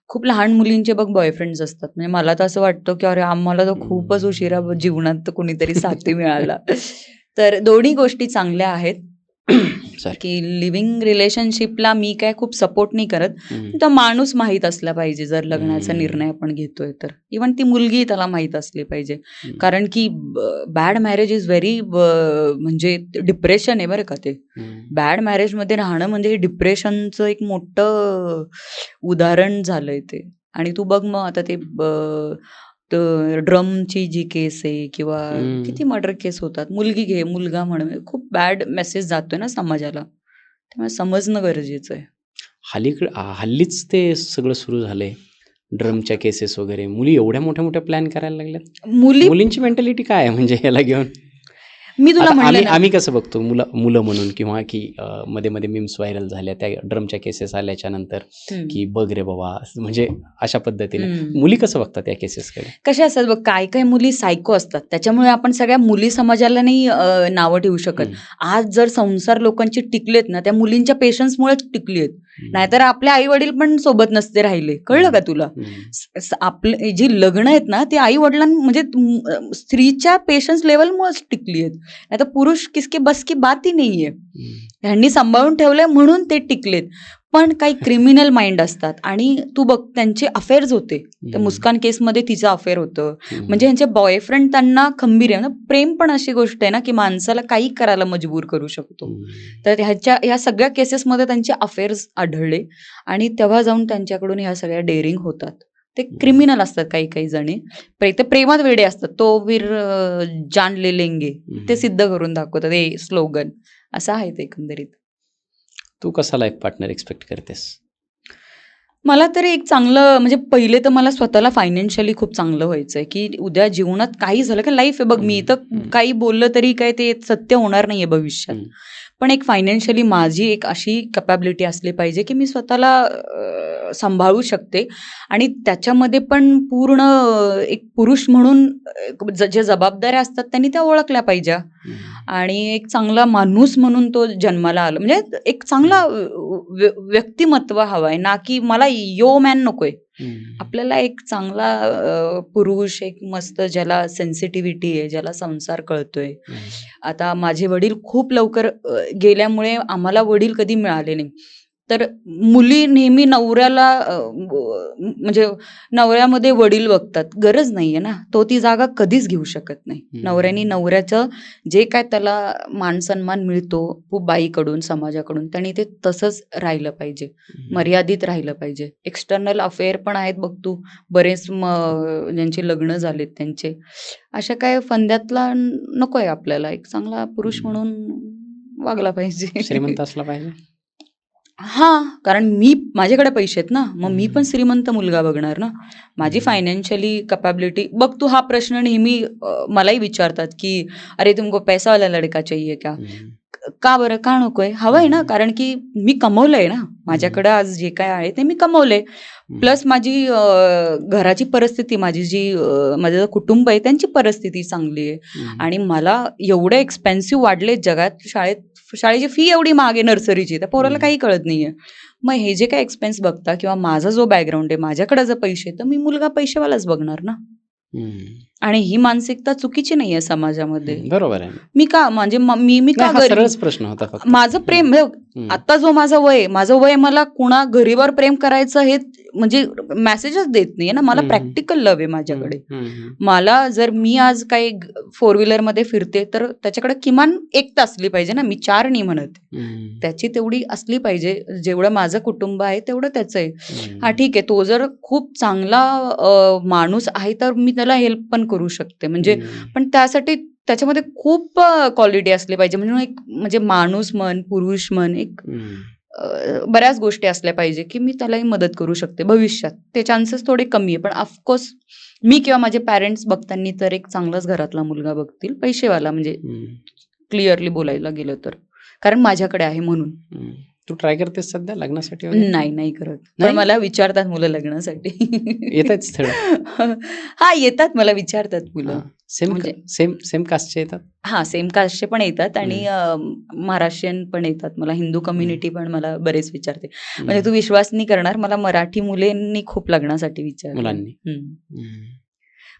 खूप लहान मुलींचे बघ बॉयफ्रेंड्स असतात. म्हणजे मला तर असं वाटतं की अरे आम्हाला तर खूपच उशिरा जीवनात कुणीतरी साथी मिळाला. तर दोन्ही गोष्टी चांगल्या आहेत. की लिव्हिंग रिलेशनशिपला मी काय खूप सपोर्ट नाही करत. तर माणूस माहीत असला पाहिजे जर लग्नाचा निर्णय आपण घेतोय तर. इव्हन ती मुलगी त्याला माहीत असली पाहिजे. कारण की बॅड मॅरेज इज व्हेरी म्हणजे डिप्रेशन आहे बरं का ते. बॅड मॅरेजमध्ये राहणं म्हणजे डिप्रेशनचं एक मोठं उदाहरण झालंय ते. आणि तू बघ मग आता ते ड्रमची जी केस आहे किंवा किती मर्डर केस होतात. मुलगी घे, मुलगा म्हण, खूप बॅड मेसेज जातोय ना समाजाला. त्यामुळे समजणं गरजेचं आहे. हल्लीच ते सगळं सुरू झालंय. ड्रमच्या केसेस वगैरे. मुली एवढ्या मोठ्या मोठ्या प्लॅन करायला लागल्यात. मुलींची मेंटॅलिटी काय आहे म्हणजे याला घेऊन? मी तुला म्हणलं आम्ही कसं बघतो मुलं म्हणून किंवा की मध्ये मध्ये मीम्स व्हायरल झाल्या त्या ड्रमच्या केसेस आल्याच्या नंतर की बघ रे बाबा, म्हणजे अशा पद्धतीने मुली कसं बघतात त्या केसेसकडे? कशा असतात बघ, काय काय मुली सायको असतात. त्याच्यामुळे आपण सगळ्या मुली समाजाला नाही नावं ठेवू शकत. आज जर संसार लोकांची टिकलेत ना, त्या मुलींच्या पेशन्समुळेच टिकली आहेत. नाहीतर आपले आई वडील पण सोबत नसते राहिले. कळलं का तुला? आपले जी लग्न आहेत ना ते आई वडिलां म्हणजे स्त्रीच्या पेशन्स लेवलमुळेच टिकली आहेत. नाही तर पुरुष किसके बस की बात ही नाहीये. ह्यांनी सांभाळून ठेवलंय म्हणून ते टिकलेत. पण काही क्रिमिनल माइंड असतात आणि तू बघ त्यांचे अफेअर्स होते. त्या मुस्कान केसमध्ये तिचं अफेअर होतं. म्हणजे ह्यांचे बॉयफ्रेंड त्यांना खंबीर आहे ना. प्रेम पण अशी गोष्ट आहे ना की माणसाला काही करायला मजबूर करू शकतो. तर ह्या सगळ्या केसेसमध्ये त्यांचे अफेअर्स आढळले आणि तेव्हा जाऊन त्यांच्याकडून ह्या सगळ्या डेअरिंग होतात. ते क्रिमिनल असतात काही जणी. ते प्रेमात वेडे असतात. तो वीर जान ले लेंगे ते सिद्ध करून दाखवतात. हे स्लोगन असं आहे ते एकंदरीत. तू कसा लाईफ पार्टनर एक्सपेक्ट करतेस? मला तरी एक चांगलं, म्हणजे पहिले तर मला स्वतःला फायनान्शियली खूप चांगलं व्हायचंय की उद्या जीवनात काही झालं की लाईफ आहे बघ, मी तर काही बोललं तरी काय ते सत्य होणार नाहीये भविष्यात. पण एक फायनान्शियली माझी एक अशी कॅपॅबिलिटी असली पाहिजे की मी स्वतःला सांभाळू शकते आणि त्याच्यामध्ये पण पूर्ण एक पुरुष म्हणून जे जबाबदाऱ्या असतात त्यांनी त्या ओळखल्या पाहिजे आणि एक चांगला माणूस म्हणून तो जन्माला आला. म्हणजे एक चांगला व्यक्तिमत्व हवाय ना की मला यो मॅन नकोय. आपल्याला एक चांगला पुरुष, एक मस्त ज्याला सेन्सिटिव्हिटी आहे, ज्याला संसार कळतोय. आता माझे वडील खूप लवकर गेल्यामुळे आम्हाला वडील कधी मिळाले नाही. तर मुली नेहमी नवऱ्याला म्हणजे नवऱ्यामध्ये वडील बघतात. गरज नाहीये ना. तो ती जागा कधीच घेऊ शकत नाही. नवऱ्यानी नवऱ्याचं जे काय त्याला मान सन्मान मिळतो बाईकडून, समाजाकडून, त्यांनी ते तसंच राहिलं पाहिजे. मर्यादित राहिलं पाहिजे. एक्सटर्नल अफेअर पण आहेत बघ तू, बरेच ज्यांचे लग्न झालेत त्यांचे. अशा काय फंद्यातला नकोय आपल्याला. एक चांगला पुरुष म्हणून वागला पाहिजे. श्रीमंत असला पाहिजे. हां, कारण माझ्याकडे पैसे आहेत ना, मग मी पण श्रीमंत मुलगा बघणार ना. माझी फायनान्शियली कॅपॅबिलिटी बघ तू. हा प्रश्न नेहमी मलाही विचारतात की अरे तुमको पैसा वाला लड़का चाहिए क्या? का बरं, का नकोय? हवंय ना, कारण की मी कमवलंय ना. माझ्याकडे आज जे काय आहे ते मी कमवलंय. प्लस माझी घराची परिस्थिती, माझं कुटुंब आहे त्यांची परिस्थिती चांगली आहे. आणि मला एवढे एक्सपेन्सिव्ह वाढले जगात. शाळेची फी एवढी महाग आहे नर्सरीची, त्या पोराला काही कळत नाहीये. मग हे जे काय एक्सपेन्स बघता किंवा माझा जो बॅकग्राऊंड आहे, माझ्याकडे जर पैसे तर मी मुलगा पैसेवालाच बघणार ना. आणि ही मानसिकता चुकीची नाहीये समाजामध्ये. बरोबर आहे. मी का म्हणजे मी का सरळच प्रश्न होता फक्त. माझं प्रेम आता जो माझं वय मला कुणा गरीबावर प्रेम करायचं हे म्हणजे मेसेजच देत नाहीये ना. मला प्रॅक्टिकल लव्ह आहे माझ्याकडे. मला जर मी आज काही 4 व्हीलरमध्ये फिरते तर त्याच्याकडे किमान 1 तास असली पाहिजे ना. मी 4 नाही म्हणत. त्याची तेवढी असली पाहिजे. जेवढं माझं कुटुंब आहे तेवढं त्याचं आहे. हा ठीक आहे, तो जर खूप चांगला माणूस आहे तर मी त्याला हेल्प पण करू शकते. म्हणजे पण त्यासाठी त्याच्यामध्ये खूप क्वालिटी असली पाहिजे. म्हणजे माणूस म्हण, पुरुष म्हण, बऱ्याच गोष्टी असल्या पाहिजे की मी त्यालाही मदत करू शकते भविष्यात. ते चान्सेस थोडे कमी आहे, पण ऑफकोर्स मी किंवा माझे पॅरेंट्स बघताना तर एक चांगलाच घरातला मुलगा बघतील, पैसेवाला. म्हणजे क्लिअरली बोलायला गेलं तर, कारण माझ्याकडे आहे म्हणून. तू ट्राय करतेस सध्या लग्नासाठी? नाही करत. पण मला विचारतात मुलं लग्नासाठी. येतात स्थळ? हा, येतात, मला विचारतात मुलं. सेम कास्टचे येतात? हा, सेम कास्टचे पण येतात आणि महाराष्ट्रीयन पण येतात. मला हिंदू कम्युनिटी पण मला बरेच विचारते. म्हणजे तू विश्वास नाही करणार, मला मराठी मुलींनी खूप लग्नासाठी विचारलं. मुलांनी.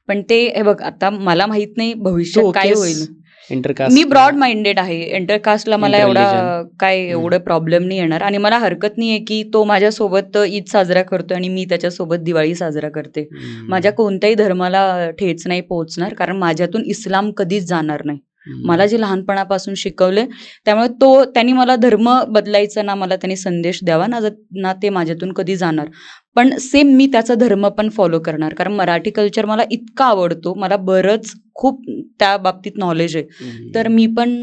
पण ते हे बघ, आता मला माहित नाही भविष्यात काय होईल. इंटरकास्ट मी ब्रॉड माइंडेड आहे. इंटरकास्टला मला एवढं प्रॉब्लेम नाही येणार. आणि मला हरकत नाहीये की तो माझ्यासोबत ईद साजरा करतो आणि मी त्याच्यासोबत दिवाळी साजरा करते. माझ्या कोणत्याही धर्माला ठेच नाही पोहोचणार, कारण माझ्यातून इस्लाम कधीच जाणार नाही. मला जे लहानपणापासून शिकवले, त्यामुळे त्यांनी मला धर्म बदलायचा ना, मला त्यांनी संदेश द्यावा ना, ते माझ्यातून कधी जाणार. पण सेम मी त्याचा धर्म पण फॉलो करणार, कारण मराठी कल्चर मला इतका आवडतो. मला खूप त्या बाबतीत नॉलेज आहे. तर मी पण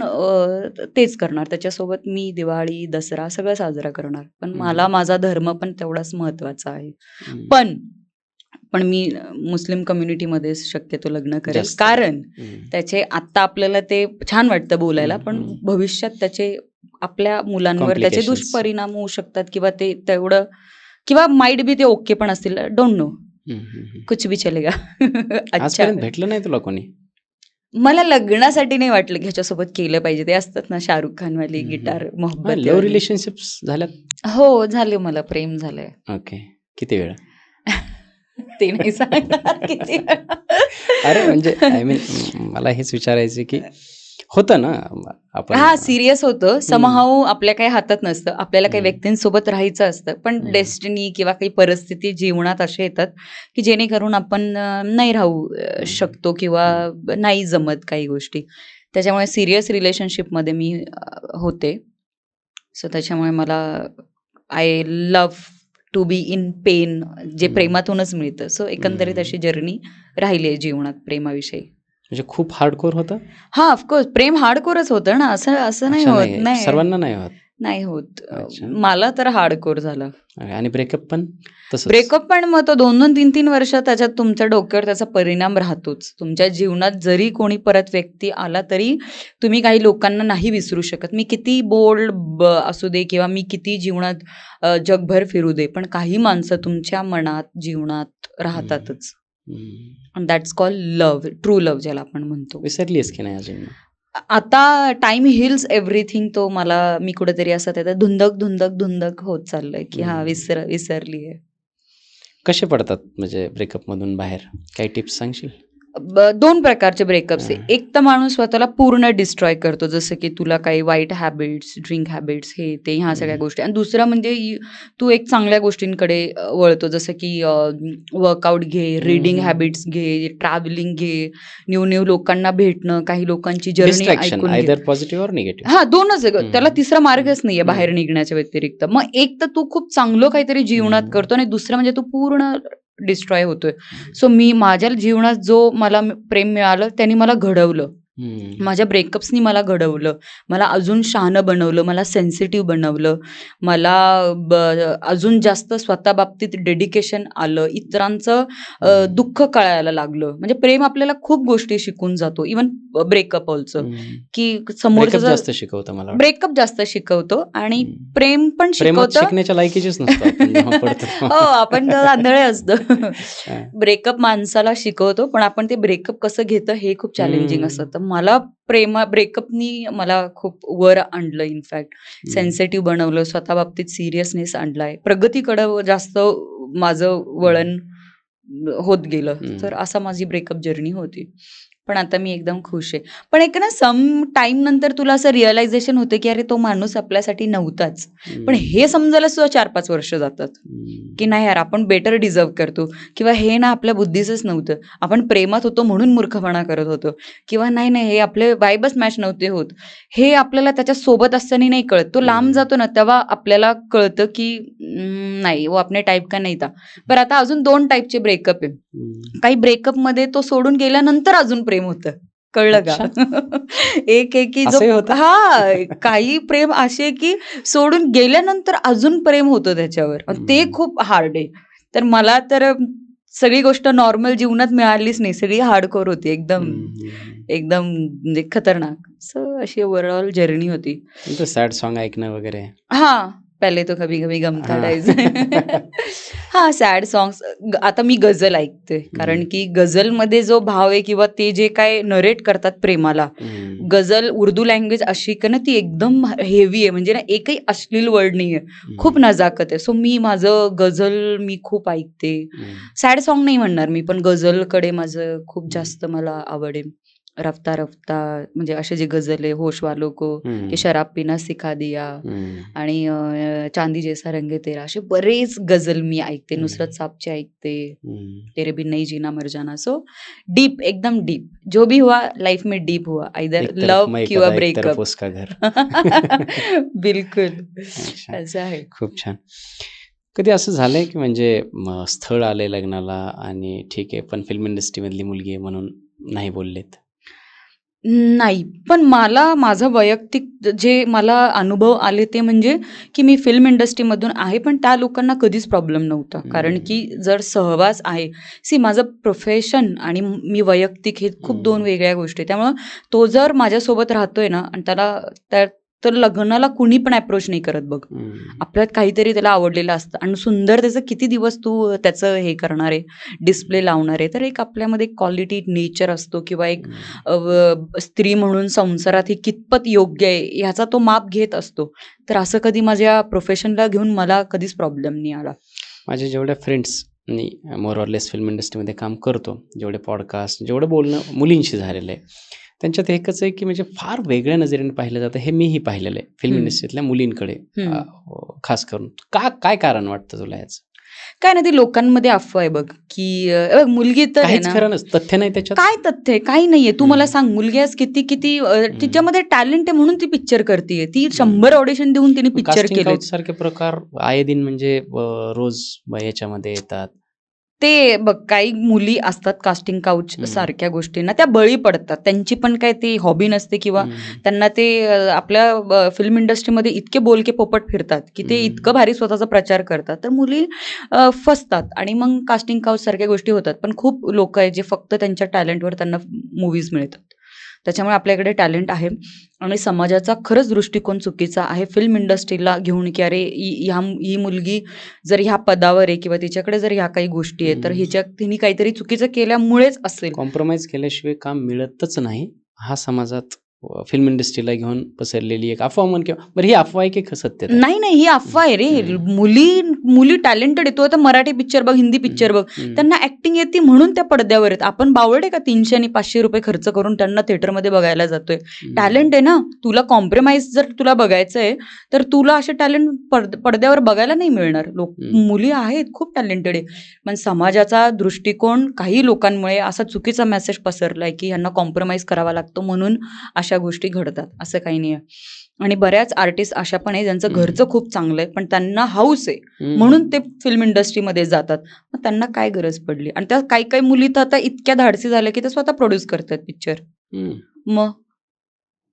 तेच करणार. त्याच्यासोबत मी दिवाळी, दसरा सगळं साजरा करणार. पण मला माझा धर्म पण तेवढाच महत्वाचा आहे. पण मी मुस्लिम कम्युनिटीमध्ये शक्यतो लग्न करेल, कारण त्याचे आत्ता आपल्याला ते छान वाटतं बोलायला, पण भविष्यात त्याचे आपल्या मुलांवर त्याचे दुष्परिणाम होऊ शकतात, किंवा ते तेवढं, किंवा माइट बी ते ओके पण असतील. डोंट नो, कुछ भी चलेगा. अच्छा, भेटलं नाही तुला कोणी? मला लग्नासाठी नाही वाटलं की ह्याच्यासोबत केलं पाहिजे. ते असतात ना शाहरुख खान वाली गिटार मोहब्बत. लव्ह रिलेशनशिप्स झाल्यात? हो, झाले. मला प्रेम झालंय. ओके. किती वेळ? ते नाही सांगणार किती. अरे म्हणजे मला हेच विचारायचं की होतं ना आपण. हा, सिरियस होतं. समहाऊ आपल्या काही हातात नसतं. आपल्याला काही व्यक्तींसोबत राहायचं असतं, पण डेस्टिनी किंवा काही परिस्थिती जीवनात अशा येतात की जेणेकरून आपण नाही राहू शकतो किंवा नाही जमत काही गोष्टी. त्याच्यामुळे सिरियस रिलेशनशिपमध्ये मी होते. सो त्याच्यामुळे मला I love to be in pain, जे प्रेमातूनच मिळतं. सो एकंदरीत अशी जर्नी राहिली आहे जीवनात प्रेमाविषयी. म्हणजे खूप हार्डकोर होतं? हा, ऑफकोर्स प्रेम हार्डकोरच होतं ना. असं नाही होत. नाही, सर्वांना नाही होत. मला तर हार्डकोर झालं. आणि ब्रेकअप पण तसंच? ब्रेकअप पण मग तो 2-2, 3-3 वर्ष त्याच्यात तुमच्या डोक्यावर त्याचा परिणाम राहतोच. तुमच्या जीवनात जरी कोणी परत व्यक्ती आला तरी तुम्ही काही लोकांना नाही विसरू शकत. मी किती बोल्ड असू दे किंवा मी किती जीवनात जगभर फिरू दे, पण काही माणसं तुमच्या मनात, जीवनात राहतातच. That's called love, true love ज्याला आपण म्हणतो. विसरलीस की नाही अजून? आता टाइम हिल्स एव्हरीथिंग. तो मी कुठेतरी असं त्यात धुंदक होत चाललंय की हा विसरली आहे. कसे पडतात म्हणजे ब्रेकअप मधून बाहेर? काही टिप्स सांगशील? दोन प्रकारचे ब्रेकअप्स आहे. हां. एक तर माणूस स्वतःला पूर्ण डिस्ट्रॉय करतो, जसं की तुला काही वाईट हॅबिट्स, ड्रिंक हॅबिट्स, हे ते ह्या सगळ्या गोष्टी. आणि दुसरं म्हणजे तू एक चांगल्या गोष्टींकडे वळतो, जसं की वर्कआउट घे, रीडिंग हॅबिट्स घे, ट्रॅव्हलिंग घे, न्यू लोकांना भेटणं, काही लोकांची जर्नी डिस्ट्रॅक्शन ऐकून घे. आयदर पॉझिटिव्ह और निगेटिव्ह. हां, 2च आहे गं. त्याला तिसरा मार्गच नाहीये हं. बाहेर निघण्याच्या व्यतिरिक्त. मग एक तर तू खूप चांगलं काहीतरी जीवनात करतो आणि दुसरं म्हणजे तू पूर्ण डिस्ट्रॉय होतोय. सो मी माझ्या जीवनात जो मला प्रेम मिळालं त्याने मला घडवलं. माझ्या ब्रेकअप्सनी मला घडवलं. मला अजून शहाणं बनवलं, मला सेन्सिटिव्ह बनवलं. मला अजून जास्त स्वतः बाबतीत डेडिकेशन आलं. इतरांचं दुःख कळायला लागलं. म्हणजे प्रेम आपल्याला खूप गोष्टी शिकून जातो. इव्हन ब्रेकअप ऑल्सो, की ब्रेकअप समोरचं जास्त शिकवतं मला वाटतं. ब्रेकअप जास्त शिकवतो आणि प्रेम पण प्रेमात शिकवतं. शिकण्याच्या लायकीचीच नसतो आपण जेव्हा पडतो तेव्हा. हो, आपण तर आंधळे असतो. हां. ब्रेकअप माणसाला शिकवतो, पण आपण ते ब्रेकअप कसं घेतं हे खूप चॅलेंजिंग असतं. तर मला ब्रेकअपनी मला खूप वर आणलं, इनफॅक्ट सेन्सिटिव्ह बनवलं, स्वतः बाबतीत सिरियसनेस आणलाय, प्रगतीकडं जास्त माझं वळण होत गेलं. तर असा माझी ब्रेकअप जर्नी होती. पण आता मी एकदम खुश आहे. पण एक ना सम टाइम नंतर तुला असं रिअलायझेशन होतं, की अरे तो माणूस आपल्यासाठी नव्हताच. पण हे समजायला सुद्धा 4-5 वर्ष जातात, की नाही यार आपण बेटर डिझर्व करतो, किंवा हे ना आपल्या बुद्धीचंच नव्हतं. आपण प्रेमात होतो म्हणून मूर्खपणा करत होतो, किंवा नाही हे आपले वाइबच मॅच नव्हते होत. हे आपल्याला त्याच्या सोबत असताना नाही कळत. तो लांब जातो ना तेव्हा आपल्याला कळतं, की नाही वो आपने टाइप का नाही था. पण आता अजून 2 टाइपचे ब्रेकअप आहे. काही ब्रेकअपमध्ये तो सोडून गेल्यानंतर अजून प्रेम होतं. कळलं का? एक आहे की असंही होतं? काही प्रेम असे आहे की सोडून गेल्यानंतर अजून प्रेम होतं त्याच्यावर. ते खूप हार्ड आहे. तर मला तर सगळी गोष्ट नॉर्मल जीवनात मिळालीच नाही. सगळी हार्डकोर होती. एकदम म्हणजे खतरनाक. सो अशी ओव्हरऑल जर्नी होती. सॅड सॉन्ग ऐकणं वगैरे. हां. पहले तो कभी कभी गम था हां. डायज. हां, सॅड सॉंग्स. आता मी गझल ऐकते. कारण की गझलमध्ये जो भाव आहे किंवा ते जे काय नरेट करतात प्रेमाला, गझल उर्दू लँग्वेज अशी का ना ती एकदम हेवी आहे. म्हणजे ना एकही अश्लील वर्ड नाहीये. खूप नजाकत आहे. सो मी माझं गझल मी खूप ऐकते. सॅड सॉन्ग नाही म्हणणार मी, पण गझलकडे माझं खूप जास्त मला आवड आहे. रफ्ता रफ्ता म्हणजे असे जे गझल आहे, होश वालो को, की शराब पीना सिखा दिया, आणि चांदी जैसा रंग तेरा, असे बरेच गझल मी ऐकते. नुसरत साहबचे ऐकते, तेरे बिन नहीं जीना मर जाना. सो डीप, एकदम डीप. जो भी हुआ लाइफ में डीप हुआ, आइदर लव किंवा ब्रेकअप. बिलकुल असं आहे. खूप छान. कधी असं झालंय की म्हणजे स्थळ आलंय लग्नाला आणि ठीक आहे, पण फिल्म इंडस्ट्रीमधली मुलगी आहे म्हणून नाही बोललेत? नाही. पण मला माझं वैयक्तिक जे मला अनुभव आले ते म्हणजे, की मी फिल्म इंडस्ट्रीमधून आहे, पण त्या लोकांना कधीच प्रॉब्लेम नव्हता. कारण की जर सहवास आहे, माझं प्रोफेशन आणि मी वैयक्तिक हे खूप 2 वेगळ्या गोष्टी आहेत. त्यामुळं तो जर माझ्यासोबत राहतोय ना आणि तर लग्नाला कुणी पण अप्रोच नाही करत बघ. आपल्यात काहीतरी त्याला आवडलेलं असतं आणि सुंदर त्याचं किती दिवस तू त्याचं हे करणार आहे, डिस्प्ले लावणार आहे. तर एक आपल्यामध्ये क्वालिटी नेचर असतो, किंवा एक स्त्री म्हणून संसारात ही कितपत योग्य आहे ह्याचा तो माप घेत असतो. तर असं कधी माझ्या प्रोफेशनला घेऊन मला कधीच प्रॉब्लेम नाही आला. माझ्या जेवढ्या friends me more or less film इंडस्ट्रीमध्ये काम करतो, जेवढे पॉडकास्ट, जेवढं बोलणं मुलींशी झालेलं आहे, त्यांच्यात एकच आहे की म्हणजे फार वेगळ्या नजरेने पाहिलं जातं. हे मीही पाहिलेलं आहे फिल्म इंडस्ट्रीतल्या मुलींकडे, खास करून. काय कारण वाटतं तुला याचं? काय ना, ते लोकांमध्ये अफवा आहे बघ, की मुलगी तर आहे ना, खरं नसतं, तथ्य नाही त्याच्यात. काय तथ्य आहे? काही नाहीये. तू मला सांग, मुलगी आज किती तिच्यामध्ये टॅलेंट आहे म्हणून ती पिक्चर करतीये. ती 100 ऑडिशन देऊन तिने पिक्चर केले. सारखे प्रकार आये दिन म्हणजे रोज याच्यामध्ये येतात. ते बघ, काही मुली असतात कास्टिंग काउच सारख्या गोष्टींना त्या बळी पडतात. त्यांची पण काय ती हॉबी नसते, किंवा त्यांना ते आपल्या फिल्म इंडस्ट्रीमध्ये इतके बोलके पोपट फिरतात की ते इतकं भारी स्वतःचा प्रचार करतात. तर मुली फसतात आणि मग कास्टिंग काउच सारख्या गोष्टी होतात. पण खूप लोक आहेत जे फक्त त्यांच्या टॅलेंटवर त्यांना मूवीज मिळतात. त्याच्यामुळे आपल्याकडे टॅलेंट आहे आणि समाजाचा खरंच दृष्टिकोन चुकीचा आहे फिल्म इंडस्ट्रीला घेऊन, की अरे ही मुलगी जर ह्या पदावर आहे किंवा तिच्याकडे जर ह्या काही गोष्टी आहेत तर तिने काहीतरी चुकीचं केल्यामुळेच असेल. कॉम्प्रोमाइज केल्याशिवाय काम मिळतच नाही, हा समाजात फिल्म इंडस्ट्रीला घेऊन पसरलेली एक अफवा म्हण किंवा बरं ही अफवा आहे की सत्यता? नाही ही अफवा आहे रे. मुली टॅलेंटेड आहे. तू आता मराठी पिक्चर बघ, हिंदी पिक्चर बघ, त्यांना ऍक्टिंग येते म्हणून त्या पडद्यावर आहेत. आपण बावळट आहे का 300 आणि 500 रुपये खर्च करून त्यांना थिएटरमध्ये बघायला जातोय? टॅलेंट आहे ना, तुला कॉम्प्रोमाइज जर तुला बघायचं आहे तर तुला असे टॅलेंट पडद्यावर बघायला नाही मिळणार. मुली आहेत खूप टॅलेंटेड आहे, पण समाजाचा दृष्टिकोन काही लोकांमुळे असा चुकीचा मेसेज पसरलाय की यांना कॉम्प्रोमाइज करावा लागतो म्हणून अशा गोष्टी घडतात. असं काही नाही आहे. आणि बऱ्याच आर्टिस्ट अशा पण आहे ज्यांचं घरचं खूप चांगलं आहे पण त्यांना हाऊस आहे म्हणून ते फिल्म इंडस्ट्रीमध्ये जातात. मग त्यांना काय गरज पडली? आणि त्या काही मुली तर आता इतक्या धाडसी झाल्या की ते स्वतः प्रोड्यूस करतात पिक्चर. मग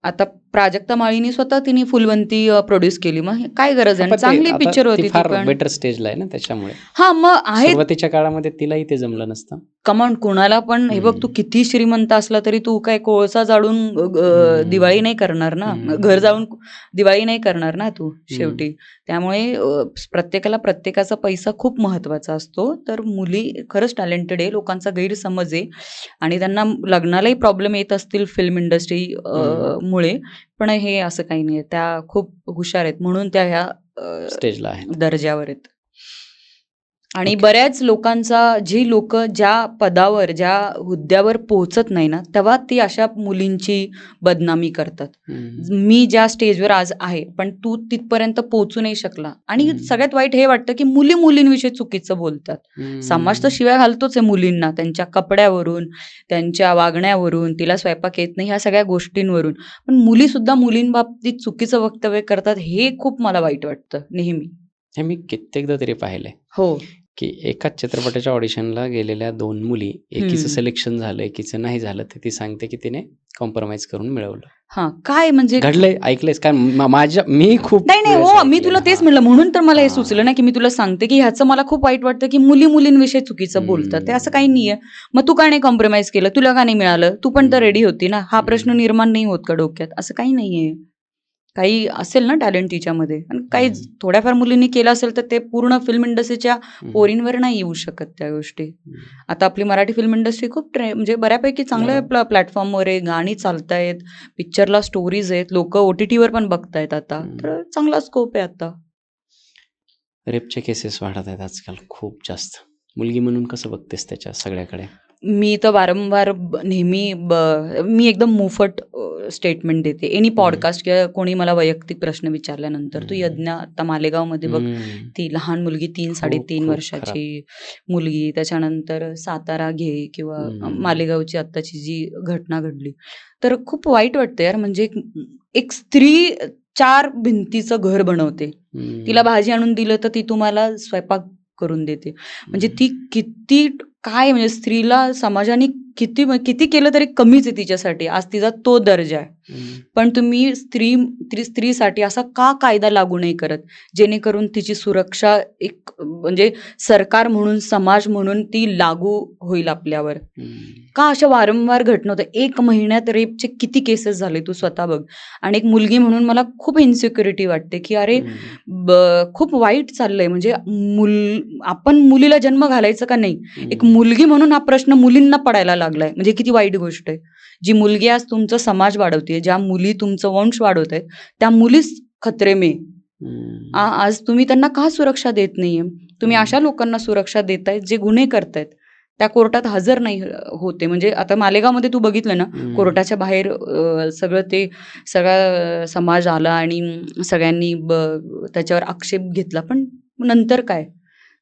आता प्राजक्ता माळीनी स्वतः तिने फुलवंती प्रोड्यूस केली. मग काय गरज आहे? चांगली पिक्चर होती ती पण. बेटर स्टेजला आहे ना त्याच्यामुळे. हा मग आहे. सुरुवातीच्या काळामध्ये तिलाही ते जमलं नसतं. कमांड कोणाला पण. हे बघ, तू किती श्रीमंत असला तरी तू काय कोळसा जाळून दिवाळी नाही करणार ना, घर जाळून दिवाळी नाही करणार ना तू शेवटी. त्यामुळे प्रत्येकाला प्रत्येकाचा पैसा खूप महत्वाचा असतो. तर मुली खरंच टॅलेंटेड आहे, लोकांचा गैरसमज आहे आणि त्यांना लग्नालाही प्रॉब्लेम येत असतील फिल्म इंडस्ट्री मुळे, पण हे असं काही नाही. त्या खूप हुशार आहेत म्हणून त्या ह्या स्टेजला आहेत, दर्जावर आहेत. आणि बऱ्याच लोकांचा, जी लोक ज्या पदावर ज्या हुद्द्यावर पोहोचत नाही ना, तेव्हा ती अशा मुलींची बदनामी करतात. मी ज्या स्टेजवर आज आहे पण तू तिथपर्यंत पोहोचू नाही शकला. आणि सगळ्यात वाईट हे वाटतं की मुलींविषयी चुकीचं बोलतात. समाज तर शिवाय घालतोच आहे मुलींना, त्यांच्या कपड्यावरून, त्यांच्या वागण्यावरून, तिला स्वयंपाक येत नाही ह्या सगळ्या गोष्टींवरून. पण मुली सुद्धा मुलींबाबतीत चुकीचं वक्तव्य करतात. हे खूप मला वाईट वाटतं नेहमी. हे मी कित्येकदा तरी पाहिलंय. हो, की एकाच चित्रपटाच्या ऑडिशनला गेलेल्या 2 मुली, एकीचं सिलेक्शन झालं एकीचं नाही झालं, तर ती सांगते की तिने कॉम्प्रोमाइज करून मिळवलं. हा काय म्हणजे घडलंय, ऐकलंयस? कारण मी खूप नाही हो, मी तुला तेच म्हणलं म्हणून तर मला हे सुचलं ना की मी तुला सांगते की ह्याचं मला खूप वाईट वाटतं की मुलींविषयी चुकीचं बोलतात. ते असं काही नाहीये. मग तू का नाही कॉम्प्रोमाइज केलं? तुला का नाही मिळालं? तू पण तर रेडी होती ना. हा प्रश्न निर्माण नाही होत का डोक्यात? असं काही नाहीये. काही असेल ना टॅलेंट तिच्यामध्ये, आणि काही थोड्याफार मुलींनी केलं असेल तर ते पूर्ण फिल्म इंडस्ट्रीच्या पोरींवर नाही येऊ शकत त्या गोष्टी. आता आपली मराठी फिल्म इंडस्ट्री खूप म्हणजे बऱ्यापैकी चांगल्या प्लॅटफॉर्मवर आहे, गाणी चालतायत, पिक्चरला स्टोरीज आहेत, लोक OTT वर पण बघतायत आता, तर चांगला स्कोप आहे आता. रेपचे केसेस वाढत आहेत आजकाल खूप जास्त. मुलगी म्हणून कसं बघतेस त्याच्या सगळ्याकडे? मी तर वारंवार नेहमी मी एकदम मोफट स्टेटमेंट देते. एनी पॉडकास्ट किंवा कोणी मला वैयक्तिक प्रश्न विचारल्यानंतर, तू यज्ञ आता मालेगावमध्ये बघ, ती लहान मुलगी 3-3.5 वर्षाची मुलगी, त्याच्यानंतर सातारा घे किंवा मालेगावची आत्ताची जी घटना घडली, तर खूप वाईट वाटतं यार. म्हणजे एक स्त्री 4 भिंतीचं घर बनवते, तिला भाजी आणून दिलं तर ती तुम्हाला स्वयंपाक करून देते. म्हणजे ती किती काय, म्हणजे स्त्रीला समाजाने किती केलं तरी कमीच आहे तिच्यासाठी. आज तिचा तो दर्जा आहे. पण तुम्ही स्त्रीसाठी असा का कायदा लागू नाही करत जेणेकरून तिची सुरक्षा एक म्हणजे सरकार म्हणून, समाज म्हणून ती लागू होईल आपल्यावर? का अशा वारंवार घटना होतं? 1 महिन्यात रेपचे किती केसेस झाले तू स्वतः बघ. आणि एक मुलगी म्हणून मला खूप इन्सिक्युरिटी वाटते की अरे खूप वाईट चाललंय. म्हणजे आपण मुलीला जन्म घालायचं का नाही, एक मुलगी म्हणून हा प्रश्न मुलींना पडायला लागलाय. म्हणजे किती वाईट गोष्ट आहे. जी मुलगी आज तुमचा समाज वाढवते, ज्या मुली तुमचं वंश वाढवत आहेत, त्या मुलीच खतरे में. आज तुम्ही त्यांना का सुरक्षा देत नाहीये? तुम्ही अशा लोकांना सुरक्षा देतायत जे गुन्हे करतायत, त्या कोर्टात हजर नाही होते. म्हणजे आता मालेगावमध्ये तू बघितलं ना, कोर्टाच्या बाहेर सगळा समाज आला आणि सगळ्यांनी त्याच्यावर आक्षेप घेतला. पण नंतर काय?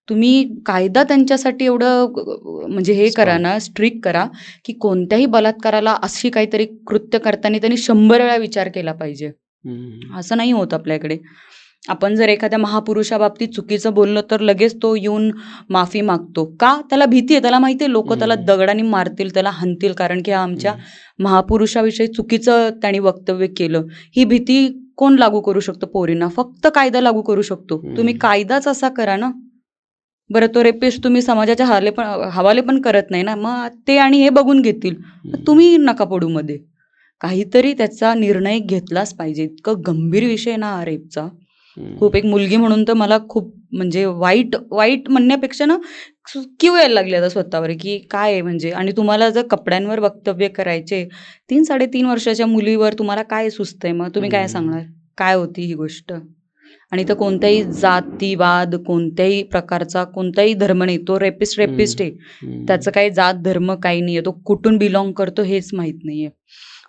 तुम्ही कायदा त्यांच्यासाठी एवढं म्हणजे हे करा ना, स्ट्रिक्ट करा की कोणत्याही बलात्काराला अशी काहीतरी कृत्य करताना त्यांनी 100 वेळा विचार केला पाहिजे. असं नाही होत आपल्याकडे. आपण जर एखाद्या महापुरुषाबाबतीत चुकीचं बोललो तर लगेच तो येऊन माफी मागतो. का? त्याला भीती आहे. त्याला माहिती आहे लोक त्याला दगडाने मारतील, त्याला हाणतील, कारण की आमच्या महापुरुषाविषयी चुकीचं त्यांनी वक्तव्य केलं. ही भीती कोण लागू करू शकतो पोरींना? फक्त कायदा लागू करू शकतो. तुम्ही कायदाच असा करा ना. बरं, तो रेपिस्ट तुम्ही समाजाच्या हवाले पण करत नाही ना, मग ते आणि हे बघून घेतील, तुम्ही नका पडू मध्ये. काहीतरी त्याचा निर्णय घेतलाच पाहिजे. इतकं गंभीर विषय ना हा रेपचा. खूप एक मुलगी म्हणून तर मला खूप म्हणजे वाईट वाईट म्हणण्यापेक्षा ना क्यू यायला लागली आता स्वतःवर की काय आहे म्हणजे. आणि तुम्हाला जर कपड्यांवर वक्तव्य करायचे 3-3.5 वर्षाच्या मुलीवर तुम्हाला काय सुचतंय, मग तुम्ही काय सांगणार काय होती ही गोष्ट. आणि तर कोणत्याही जातीवाद, कोणत्याही प्रकारचा कोणताही धर्म नाही, तो रेपिस्ट आहे. त्याचं काही जात धर्म काही नाहीये, तो कुठून बिलॉंग करतो हेच माहित नाहीये.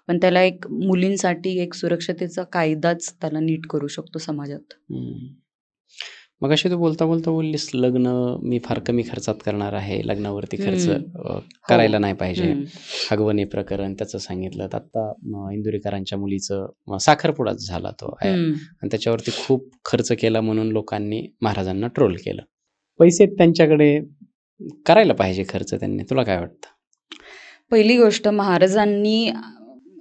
पण त्याला एक मुलींसाठी एक सुरक्षतेचा कायदाच त्याला नीट करू शकतो समाजात. मग अशी तू बोलता बोलता बोललीस लग्न मी फार कमी खर्चात करणार आहे, लग्नावरती खर्च करायला नाही पाहिजे, हगवणे प्रकरण त्याचं सांगितलं. आता इंदुरीकरांच्या मुलीचं साखरपुडाच झाला तो आणि त्याच्यावरती खूप खर्च केला म्हणून लोकांनी महाराजांना ट्रोल केलं. पैसे त्यांच्याकडे करायला पाहिजे खर्च त्यांनी, तुला काय वाटतं? पहिली गोष्ट, महाराजांनी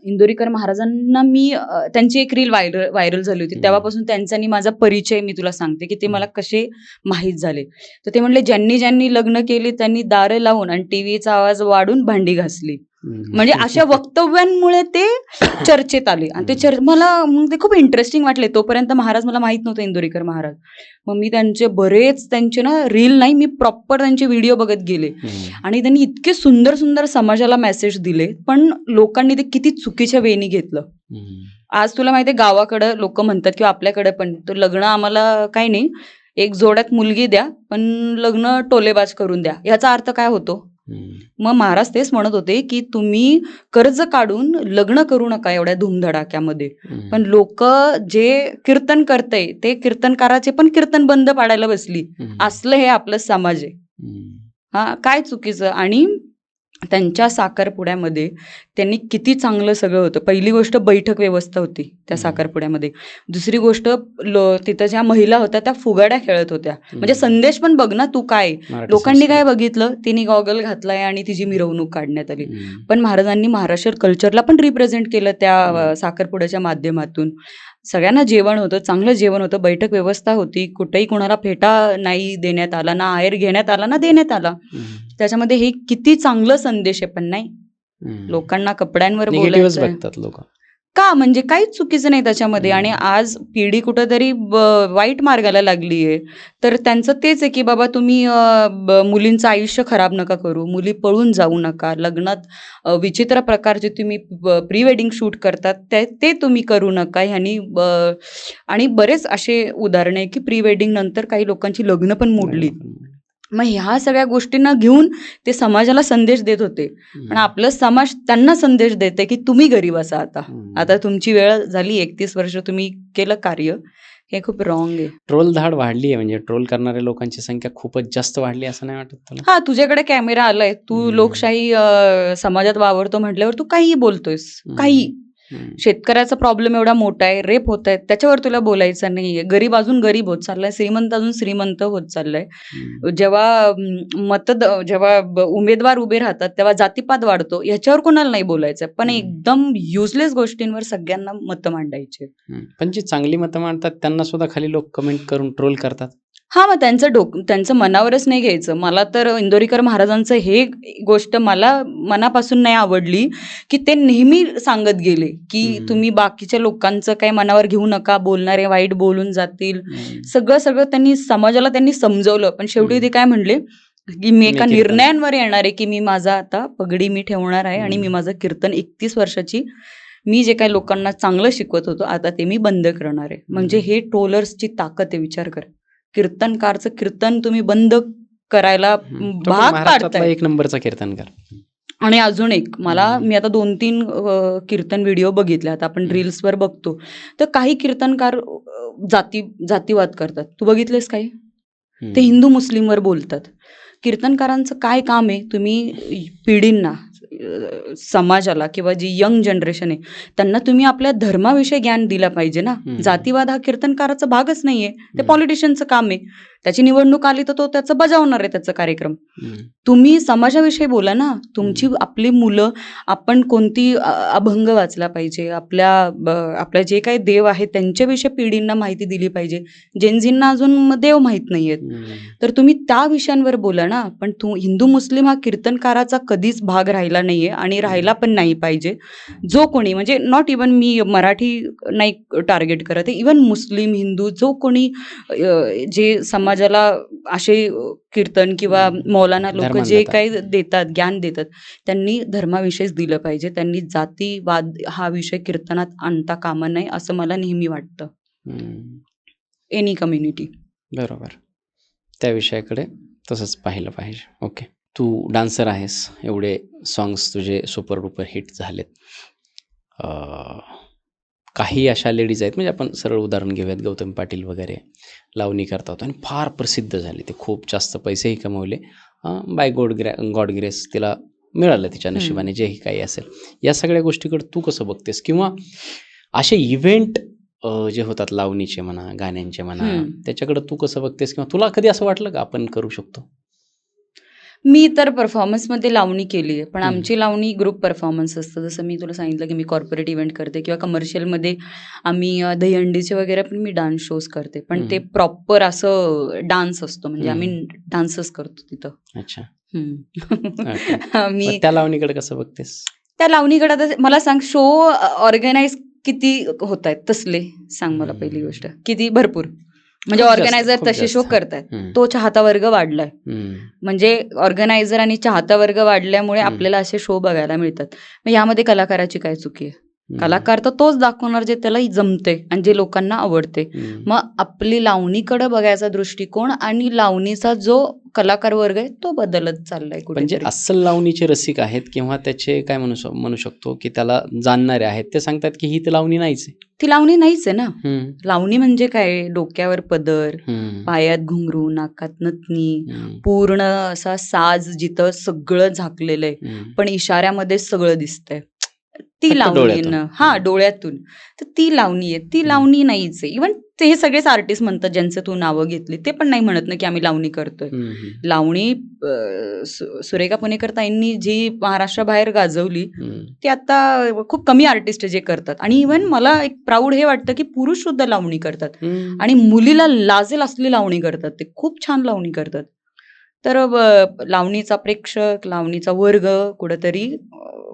इंदोरीकर महाराजांना मी त्यांची एक रील व्हायरल झाली होती, तेव्हापासून त्यांचा आणि माझा परिचय मी तुला सांगते की ते मला कसे माहीत झाले. तर ते म्हणले ज्यांनी ज्यांनी लग्न केली त्यांनी दारं लावून आणि टीव्हीचा आवाज वाढून भांडी घासली. म्हणजे अशा वक्तव्यांमुळे ते चर्चेत आले आणि ते मला ते खूप इंटरेस्टिंग वाटले. तोपर्यंत महाराज मला माहित नव्हतं इंदोरीकर महाराज. मग मी त्यांचे ना रील नाही, मी प्रॉपर त्यांचे व्हिडिओ बघत गेले आणि त्यांनी इतके सुंदर सुंदर समाजाला मेसेज दिले, पण लोकांनी ते किती चुकीच्या वेनी घेतलं. आज तुला माहितीये गावाकडं लोक म्हणतात किंवा आपल्याकडे पण, तो लग्न आम्हाला काही नाही, एक जोड्यात मुलगी द्या पण लग्न टोलेबाज करून द्या, याचा अर्थ काय होतो. मग महाराज तेच म्हणत होते की तुम्ही कर्ज काढून लग्न करू नका एवढ्या धूमधडाक्यामध्ये. पण लोक जे कीर्तन करतय ते कीर्तनकाराचे पण कीर्तन बंद पाडायला बसली. असलं हे आपलं समाज आहे. हा काय चुकीचं. आणि त्यांच्या साखरपुड्यामध्ये त्यांनी किती चांगलं सगळं होतं. पहिली गोष्ट बैठक व्यवस्था होती त्या साखरपुड्यामध्ये. दुसरी गोष्ट तिथं ज्या महिला होत्या त्या फुगाड्या खेळत होत्या. म्हणजे संदेश पण बघ ना तू, काय लोकांनी काय बघितलं, तिने गॉगल घातलाय आणि तिची मिरवणूक काढण्यात आली. पण महाराजांनी महाराष्ट्र कल्चरला पण रिप्रेझेंट केलं त्या साखरपुड्याच्या माध्यमातून. सगळ्यांना जेवण होतं, चांगलं जेवण होतं, बैठक व्यवस्था होती, कुठेही कोणाला फेटा नाही देण्यात आला, ना आहेर घेण्यात आला ना देण्यात आला. त्याच्यामध्ये हे किती चांगलं संदेश आहे. पण नाही, लोकांना कपड्यांवर बोलायचं बघतात लोक का, म्हणजे काहीच चुकीचं नाही त्याच्यामध्ये. आणि आज पिढी कुठंतरी वाईट मार्गाला लागली आहे. तर त्यांचं तेच आहे की बाबा तुम्ही मुलींचं आयुष्य खराब नका करू, मुली पळून जाऊ नका, लग्नात विचित्र प्रकारचे तुम्ही प्री वेडिंग शूट करतात ते तुम्ही करू नका. ह्यानी आणि बरेच असे उदाहरण आहे की प्री वेडिंग नंतर काही लोकांची लग्न पण मोडली. मग ह्या सगळ्या गोष्टींना घेऊन ते समाजाला संदेश देत होते. पण आपलं समाज त्यांना संदेश देते की तुम्ही गरीब असा, आता तुमची वेळ झाली, 31 वर्ष तुम्ही केलं कार्य. हे खूप रॉंग आहे. ट्रोल धाड वाढली आहे, म्हणजे ट्रोल करणाऱ्या लोकांची संख्या खूपच जास्त वाढली असं नाही वाटत तुला? हा, तुझ्याकडे कॅमेरा आलाय, तू लोकशाही समाजात वावरतो म्हटल्यावर तू काहीही बोलतोयस, काही. शेतकऱ्याचा प्रॉब्लेम एवढा मोठा आहे, रेप होत आहेत, त्याच्यावर तुला बोलायचं नाहीये. गरीब अजून गरीब होत चाललाय, श्रीमंत अजून श्रीमंत होत चाललाय. जेव्हा उमेदवार उभे राहतात तेव्हा जातीपात वाढतो, ह्याच्यावर कोणाला नाही बोलायचं. पण एकदम युजलेस गोष्टींवर सगळ्यांना मतं मांडायचे. पण जी चांगली मतं मांडतात त्यांना सुद्धा खाली लोक कमेंट करून ट्रोल करतात. हा, मग त्यांचं मनावरच नाही घ्यायचं. मला तर इंदोरीकर महाराजांचं हे गोष्ट मला मनापासून नाही आवडली की ते नेहमी सांगत गेले की तुम्ही बाकीच्या लोकांचं काही मनावर घेऊ नका, बोलणारे वाईट बोलून जातील. सगळं त्यांनी समाजाला समजवलं. पण शेवटी ते काय म्हणले की मी एका निर्णयांवर येणार आहे की मी माझा आता पगडी मी ठेवणार आहे आणि मी माझं कीर्तन 31 वर्षाची मी जे काही लोकांना चांगलं शिकवत होतो आता ते मी बंद करणार आहे. म्हणजे हे ट्रोलर्सची ताकद आहे, विचार कर. कीर्तनकारचं कीर्तन तुम्ही बंद करायला भाग पाडताय. एक नंबरचा कीर्तनकार. आणि अजून एक मी आता 2-3 कीर्तन व्हिडिओ बघितले, आता आपण रील्सवर बघतो, तर काही कीर्तनकार जातीवाद करतात. तू बघितलेस काही? ते हिंदू मुस्लिमवर बोलतात. कीर्तनकारांचं काय काम आहे, तुम्ही पिढींना, समाजाला किंवा जी यंग जनरेशन आहे त्यांना तुम्ही आपल्या धर्माविषयी ज्ञान दिला पाहिजे ना. जातीवाद हा कीर्तनकाराचा भागच नाहीये, ते पॉलिटिशियनचं काम आहे. त्याची निवडणूक आली तर तो त्याचं बजावणार आहे त्याचा कार्यक्रम. तुम्ही समाजाविषयी बोला ना. तुमची आपली मुलं, आपण कोणती अभंग वाचला पाहिजे, आपल्या जे काही देव आहेत त्यांच्याविषयी पिढींना माहिती दिली पाहिजे. जेनझींना अजून देव माहीत नाहीयेत, तर तुम्ही त्या विषयांवर बोला ना. पण हिंदू मुस्लिम हा कीर्तनकाराचा कधीच भाग राहिला नाहीये आणि राहायला पण नाही पाहिजे. जो कोणी, म्हणजे नॉट इवन मी मराठी नाही टार्गेट करत आहे, इवन मुस्लिम, हिंदू, जो कोणी जे समाज समाजाला असे कीर्तन किंवा मौलाना लोक धर्मात जे देतात. काही देतात, ज्ञान देतात, त्यांनी धर्माविषयीच दिलं पाहिजे. त्यांनी जातीवाद हा विषय कीर्तनात आणता कामा नये असं मला नेहमी वाटतं. हम्म. Any community. बरोबर. त्या विषयाकडे तसंच पाहिलं पाहिजे. ओके. तू डान्सर आहेस, एवढे सॉंग्स तुझे सुपर डुपर हिट झालेत. काही अशा लेडीज आहेत, म्हणजे आपण सरळ उदाहरण घेऊयात, गौतमी पाटील वगैरे लावणी करतात आणि फार प्रसिद्ध झाले. ते खूप जास्त पैसेही कमवले. बाय गॉड ग्रेस तिला मिळालं तिच्या नशिबाने जेही काही असेल. या सगळ्या गोष्टीकडे तू कसं बघतेस? किंवा असे इव्हेंट जे होतात लावणीचे म्हणा, गाण्यांचे म्हणा, त्याच्याकडे तू कसं बघतेस? किंवा तुला कधी असं वाटलं का आपण करू शकतो? मी तर परफॉर्मन्समध्ये लावणी केली आहे, पण आमची लावणी ग्रुप परफॉर्मन्स असतं. जसं मी तुला सांगितलं की मी कॉर्पोरेट इव्हेंट करते किंवा कमर्शियलमध्ये आम्ही दहीहंडीचे वगैरे पण मी डान्स शोज करते. पण ते प्रॉपर असं डान्स असतो, म्हणजे आम्ही डान्सच करतो तिथं. अच्छा. मी त्या लावणीकडे कसं बघतेस? त्या लावणीकडे आता मला सांग, शो ऑर्गनाईज किती होत आहेत तसले? सांग मला पहिली गोष्ट. किती? भरपूर. म्हणजे खूप जास्त, ऑर्गनायझर खूप तसे जास्त. शो करतायत. तो चाहता वर्ग वाढलाय. म्हणजे ऑर्गनायझर आणि चाहता वर्ग वाढल्यामुळे आपल्याला असे शो बघायला मिळतात. मग यामध्ये कलाकाराची काय चुकी आहे? कलाकार तर तोच दाखवणार जे त्याला जमते आणि जे लोकांना आवडते. मग आपली लावणीकडे बघायचा दृष्टिकोन आणि लावणीचा जो कलाकार वर्ग आहे तो बदलत चाललाय म्हणजे कुठेतरी. अस्सल लावणीचे रसिक आहेत किंवा त्याचे काय म्हणू शकतो की त्याला जाणणारे आहेत, ते सांगतात की ही तर लावणी नाहीच आहे. ती लावणी नाहीच आहे ना. लावणी म्हणजे काय? डोक्यावर पदर, पायात घुंगरू, नाकात नथनी, पूर्ण असा साज जिथं सगळं झाकलेलं आहे, पण इशाऱ्यामध्ये सगळं दिसतंय. ती फक्त लावणी डोळ्यातून. हा, डोळ्यातून. तर ती लावणी आहे. ती लावणी नाहीच आहे. इव्हन ते हे सगळेच आर्टिस्ट म्हणतात ज्यांचं तू नावं घेतली, ते पण नाही म्हणत ना की आम्ही लावणी करतोय. लावणी सुरेखा पुणेकर ताईंनी जी महाराष्ट्राबाहेर गाजवली, ती आता खूप कमी आर्टिस्ट जे करतात. आणि इव्हन मला एक प्राऊड हे वाटतं की पुरुष सुद्धा लावणी करतात आणि मुलीला लाजेल असली लावणी करतात. ते खूप छान लावणी करतात. तर लावणीचा प्रेक्षक, लावणीचा वर्ग कुठेतरी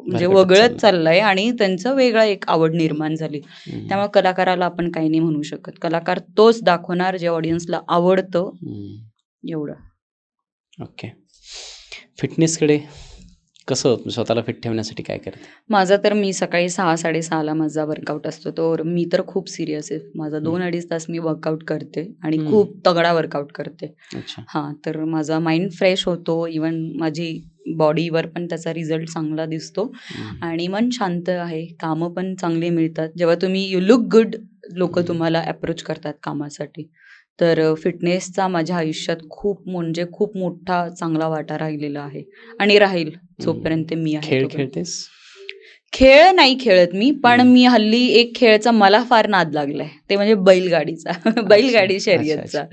म्हणजे वगळत चाललाय आणि त्यांचं वेगळं एक आवड निर्माण झाली. त्यामुळे कलाकाराला आपण काही नाही म्हणू शकत. कलाकार तोच दाखवणार जे ऑडियन्सला आवडतं, एवढं. ओके. फिटनेसकडे कसं स्वतःला फिट ठेवण्यासाठी काय करते? माझा तर मी सकाळी 6-6:30 माझा वर्कआउट असतो. तर मी तर खूप सिरियस आहे. माझा 2-2.5 तास मी वर्कआउट करते आणि खूप तगडा वर्कआउट करते. हां, तर माझा माइंड फ्रेश होतो. इव्हन माझी बॉडीवर पण त्याचा रिझल्ट चांगला दिसतो आणि मन शांत आहे. कामं पण चांगली मिळतात. जेव्हा तुम्ही यू लुक गुड, लोक तुम्हाला अप्रोच करतात कामासाठी. तर फिटनेसचा माझ्या आयुष्यात खूप म्हणजे खूप मोठा चांगला वाटा राहिलेला आहे आणि राहील जोपर्यंत मी आहे. खेळ खेळतेस? खेळ नाही खेळत मी, पण मी हल्ली एक खेळचा मला फार नाद लागलाय, ते म्हणजे बैलगाडीचा. बैलगाडी शर्यतचा.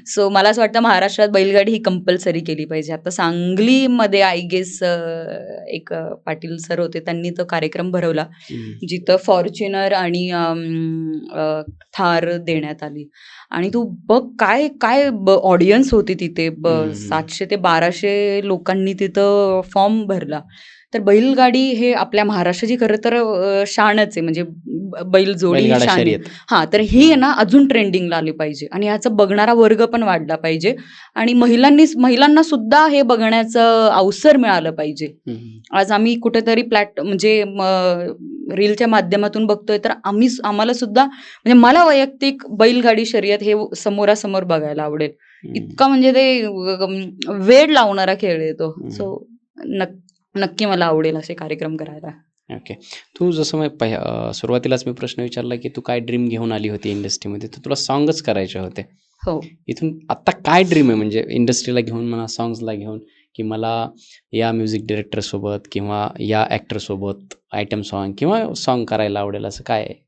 सो मला असं वाटतं महाराष्ट्रात बैलगाडी ही कंपल्सरी केली पाहिजे. आता सांगलीमध्ये आय गेस एक पाटील सर होते, त्यांनी तो कार्यक्रम भरवला जिथं फॉर्च्युनर आणि थार देण्यात आली. आणि तू बघ काय काय ऑडियन्स होती तिथे. 700 ते 1200 लोकांनी तिथं फॉर्म भरला. तर बैलगाडी हे आपल्या महाराष्ट्राची खरं तर शानच आहे, म्हणजे बैलजोडी ही शान आहे. हां, तर ही ना अजून ट्रेंडिंगला आली पाहिजे आणि ह्याचा बघणारा वर्ग पण वाढला पाहिजे आणि महिलांना सुद्धा हे बैलगाण्याचं अवसर मिळालं पाहिजे. आज आम्ही कुठेतरी म्हणजे रीलच्या माध्यमातून बघतोय, तर आम्हाला सुद्धा म्हणजे मला वैयक्तिक बैलगाडी शर्यत हे समोरासमोर बघायला आवडेल. इतका म्हणजे ते वेळ लावणारा खेळ आहे तो. सो नक्की मला आवडेल असे कार्यक्रम करायला. ओके. तू जसं सुरुवातीलाच मी प्रश्न विचारला की तू काय ड्रीम घेऊन आली होती इंडस्ट्रीमध्ये, तर तुला सॉंगच करायचे होते. हो. इथून आता काय ड्रीम आहे, म्हणजे इंडस्ट्रीला घेऊन म्हणा, सॉंग्सला घेऊन, की मला या म्युझिक डिरेक्टरसोबत किंवा या ॲक्टरसोबत आयटम सॉन्ग किंवा सॉन्ग करायला आवडेल, असं काय आहे?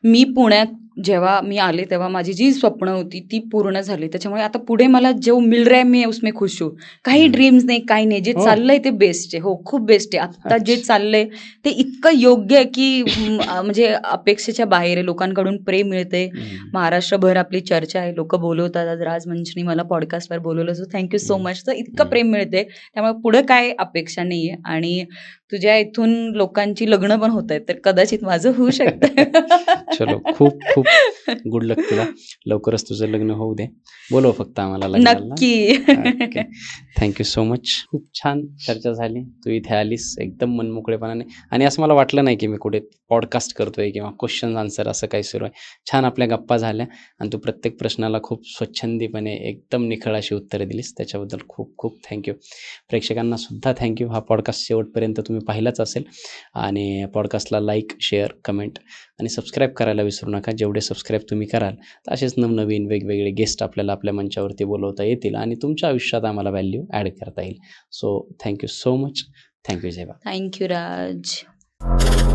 मी पुण्यात जेव्हा मी आले तेव्हा माझी जी स्वप्न होती ती पूर्ण झाली. त्याच्यामुळे आता पुढे मला जो मिल रहा है मैं उसमें खुश हूँ. काही ड्रीम्स नाही, काही नाही. जे चाललंय ते बेस्ट आहे. हो, खूप बेस्ट आहे. आत्ता जे चाललंय ते इतकं योग्य आहे की म्हणजे अपेक्षेच्या बाहेर आहे. लोकांकडून प्रेम मिळते. महाराष्ट्रभर आपली चर्चा आहे. लोक बोलवतात. आज राजमंचनी मला पॉडकास्टवर बोलवलं, सो थँक्यू सो मच. तर इतकं प्रेम मिळते, त्यामुळे पुढे काय अपेक्षा नाही आहे. आणि तुझ्या इथून लोकांची लग्न पण होत आहेत, तर कदाचित माझं होऊ शकतं. चलो, खूप खूप खूप गुड लक तुला. लवकरच तुझं लग्न होऊ दे. बोलव फक्त आम्हाला लग्नाला. नक्की. ओके. Thank you so much. खूप छान चर्चा झाली. तू इथे आलीस एकदम मनमोकळेपणाने आणि असं मला वाटलं नाही की मी कुठे पॉडकास्ट करतोय किंवा क्वेश्चन आन्सर असं काही सुरू आहे. छान आपल्या गप्पा झाल्या आणि तू प्रत्येक प्रश्नाला खूप स्वच्छंदीपणे एकदम निखळ अशी उत्तरं दिलीस. त्याच्याबद्दल खूप खूप थँक्यू. प्रेक्षकांना सुद्धा थँक्यू. हा पॉडकास्ट शेवटपर्यंत तुम्ही पाहिलाच असेल आणि पॉडकास्टला लाईक, शेअर, कमेंट आणि सबस्क्राईब करायला विसरू नका. जेवढे सबस्क्राईब तुम्ही कराल तर असेच नवनवीन वेगवेगळे गेस्ट आपल्याला आपल्या मंचावरती बोलवता येतील आणि तुमच्या आयुष्यात आम्हाला व्हॅल्यू ॲड करता येईल. So thank you so much. Thank you. जय बा. थँक्यू राज.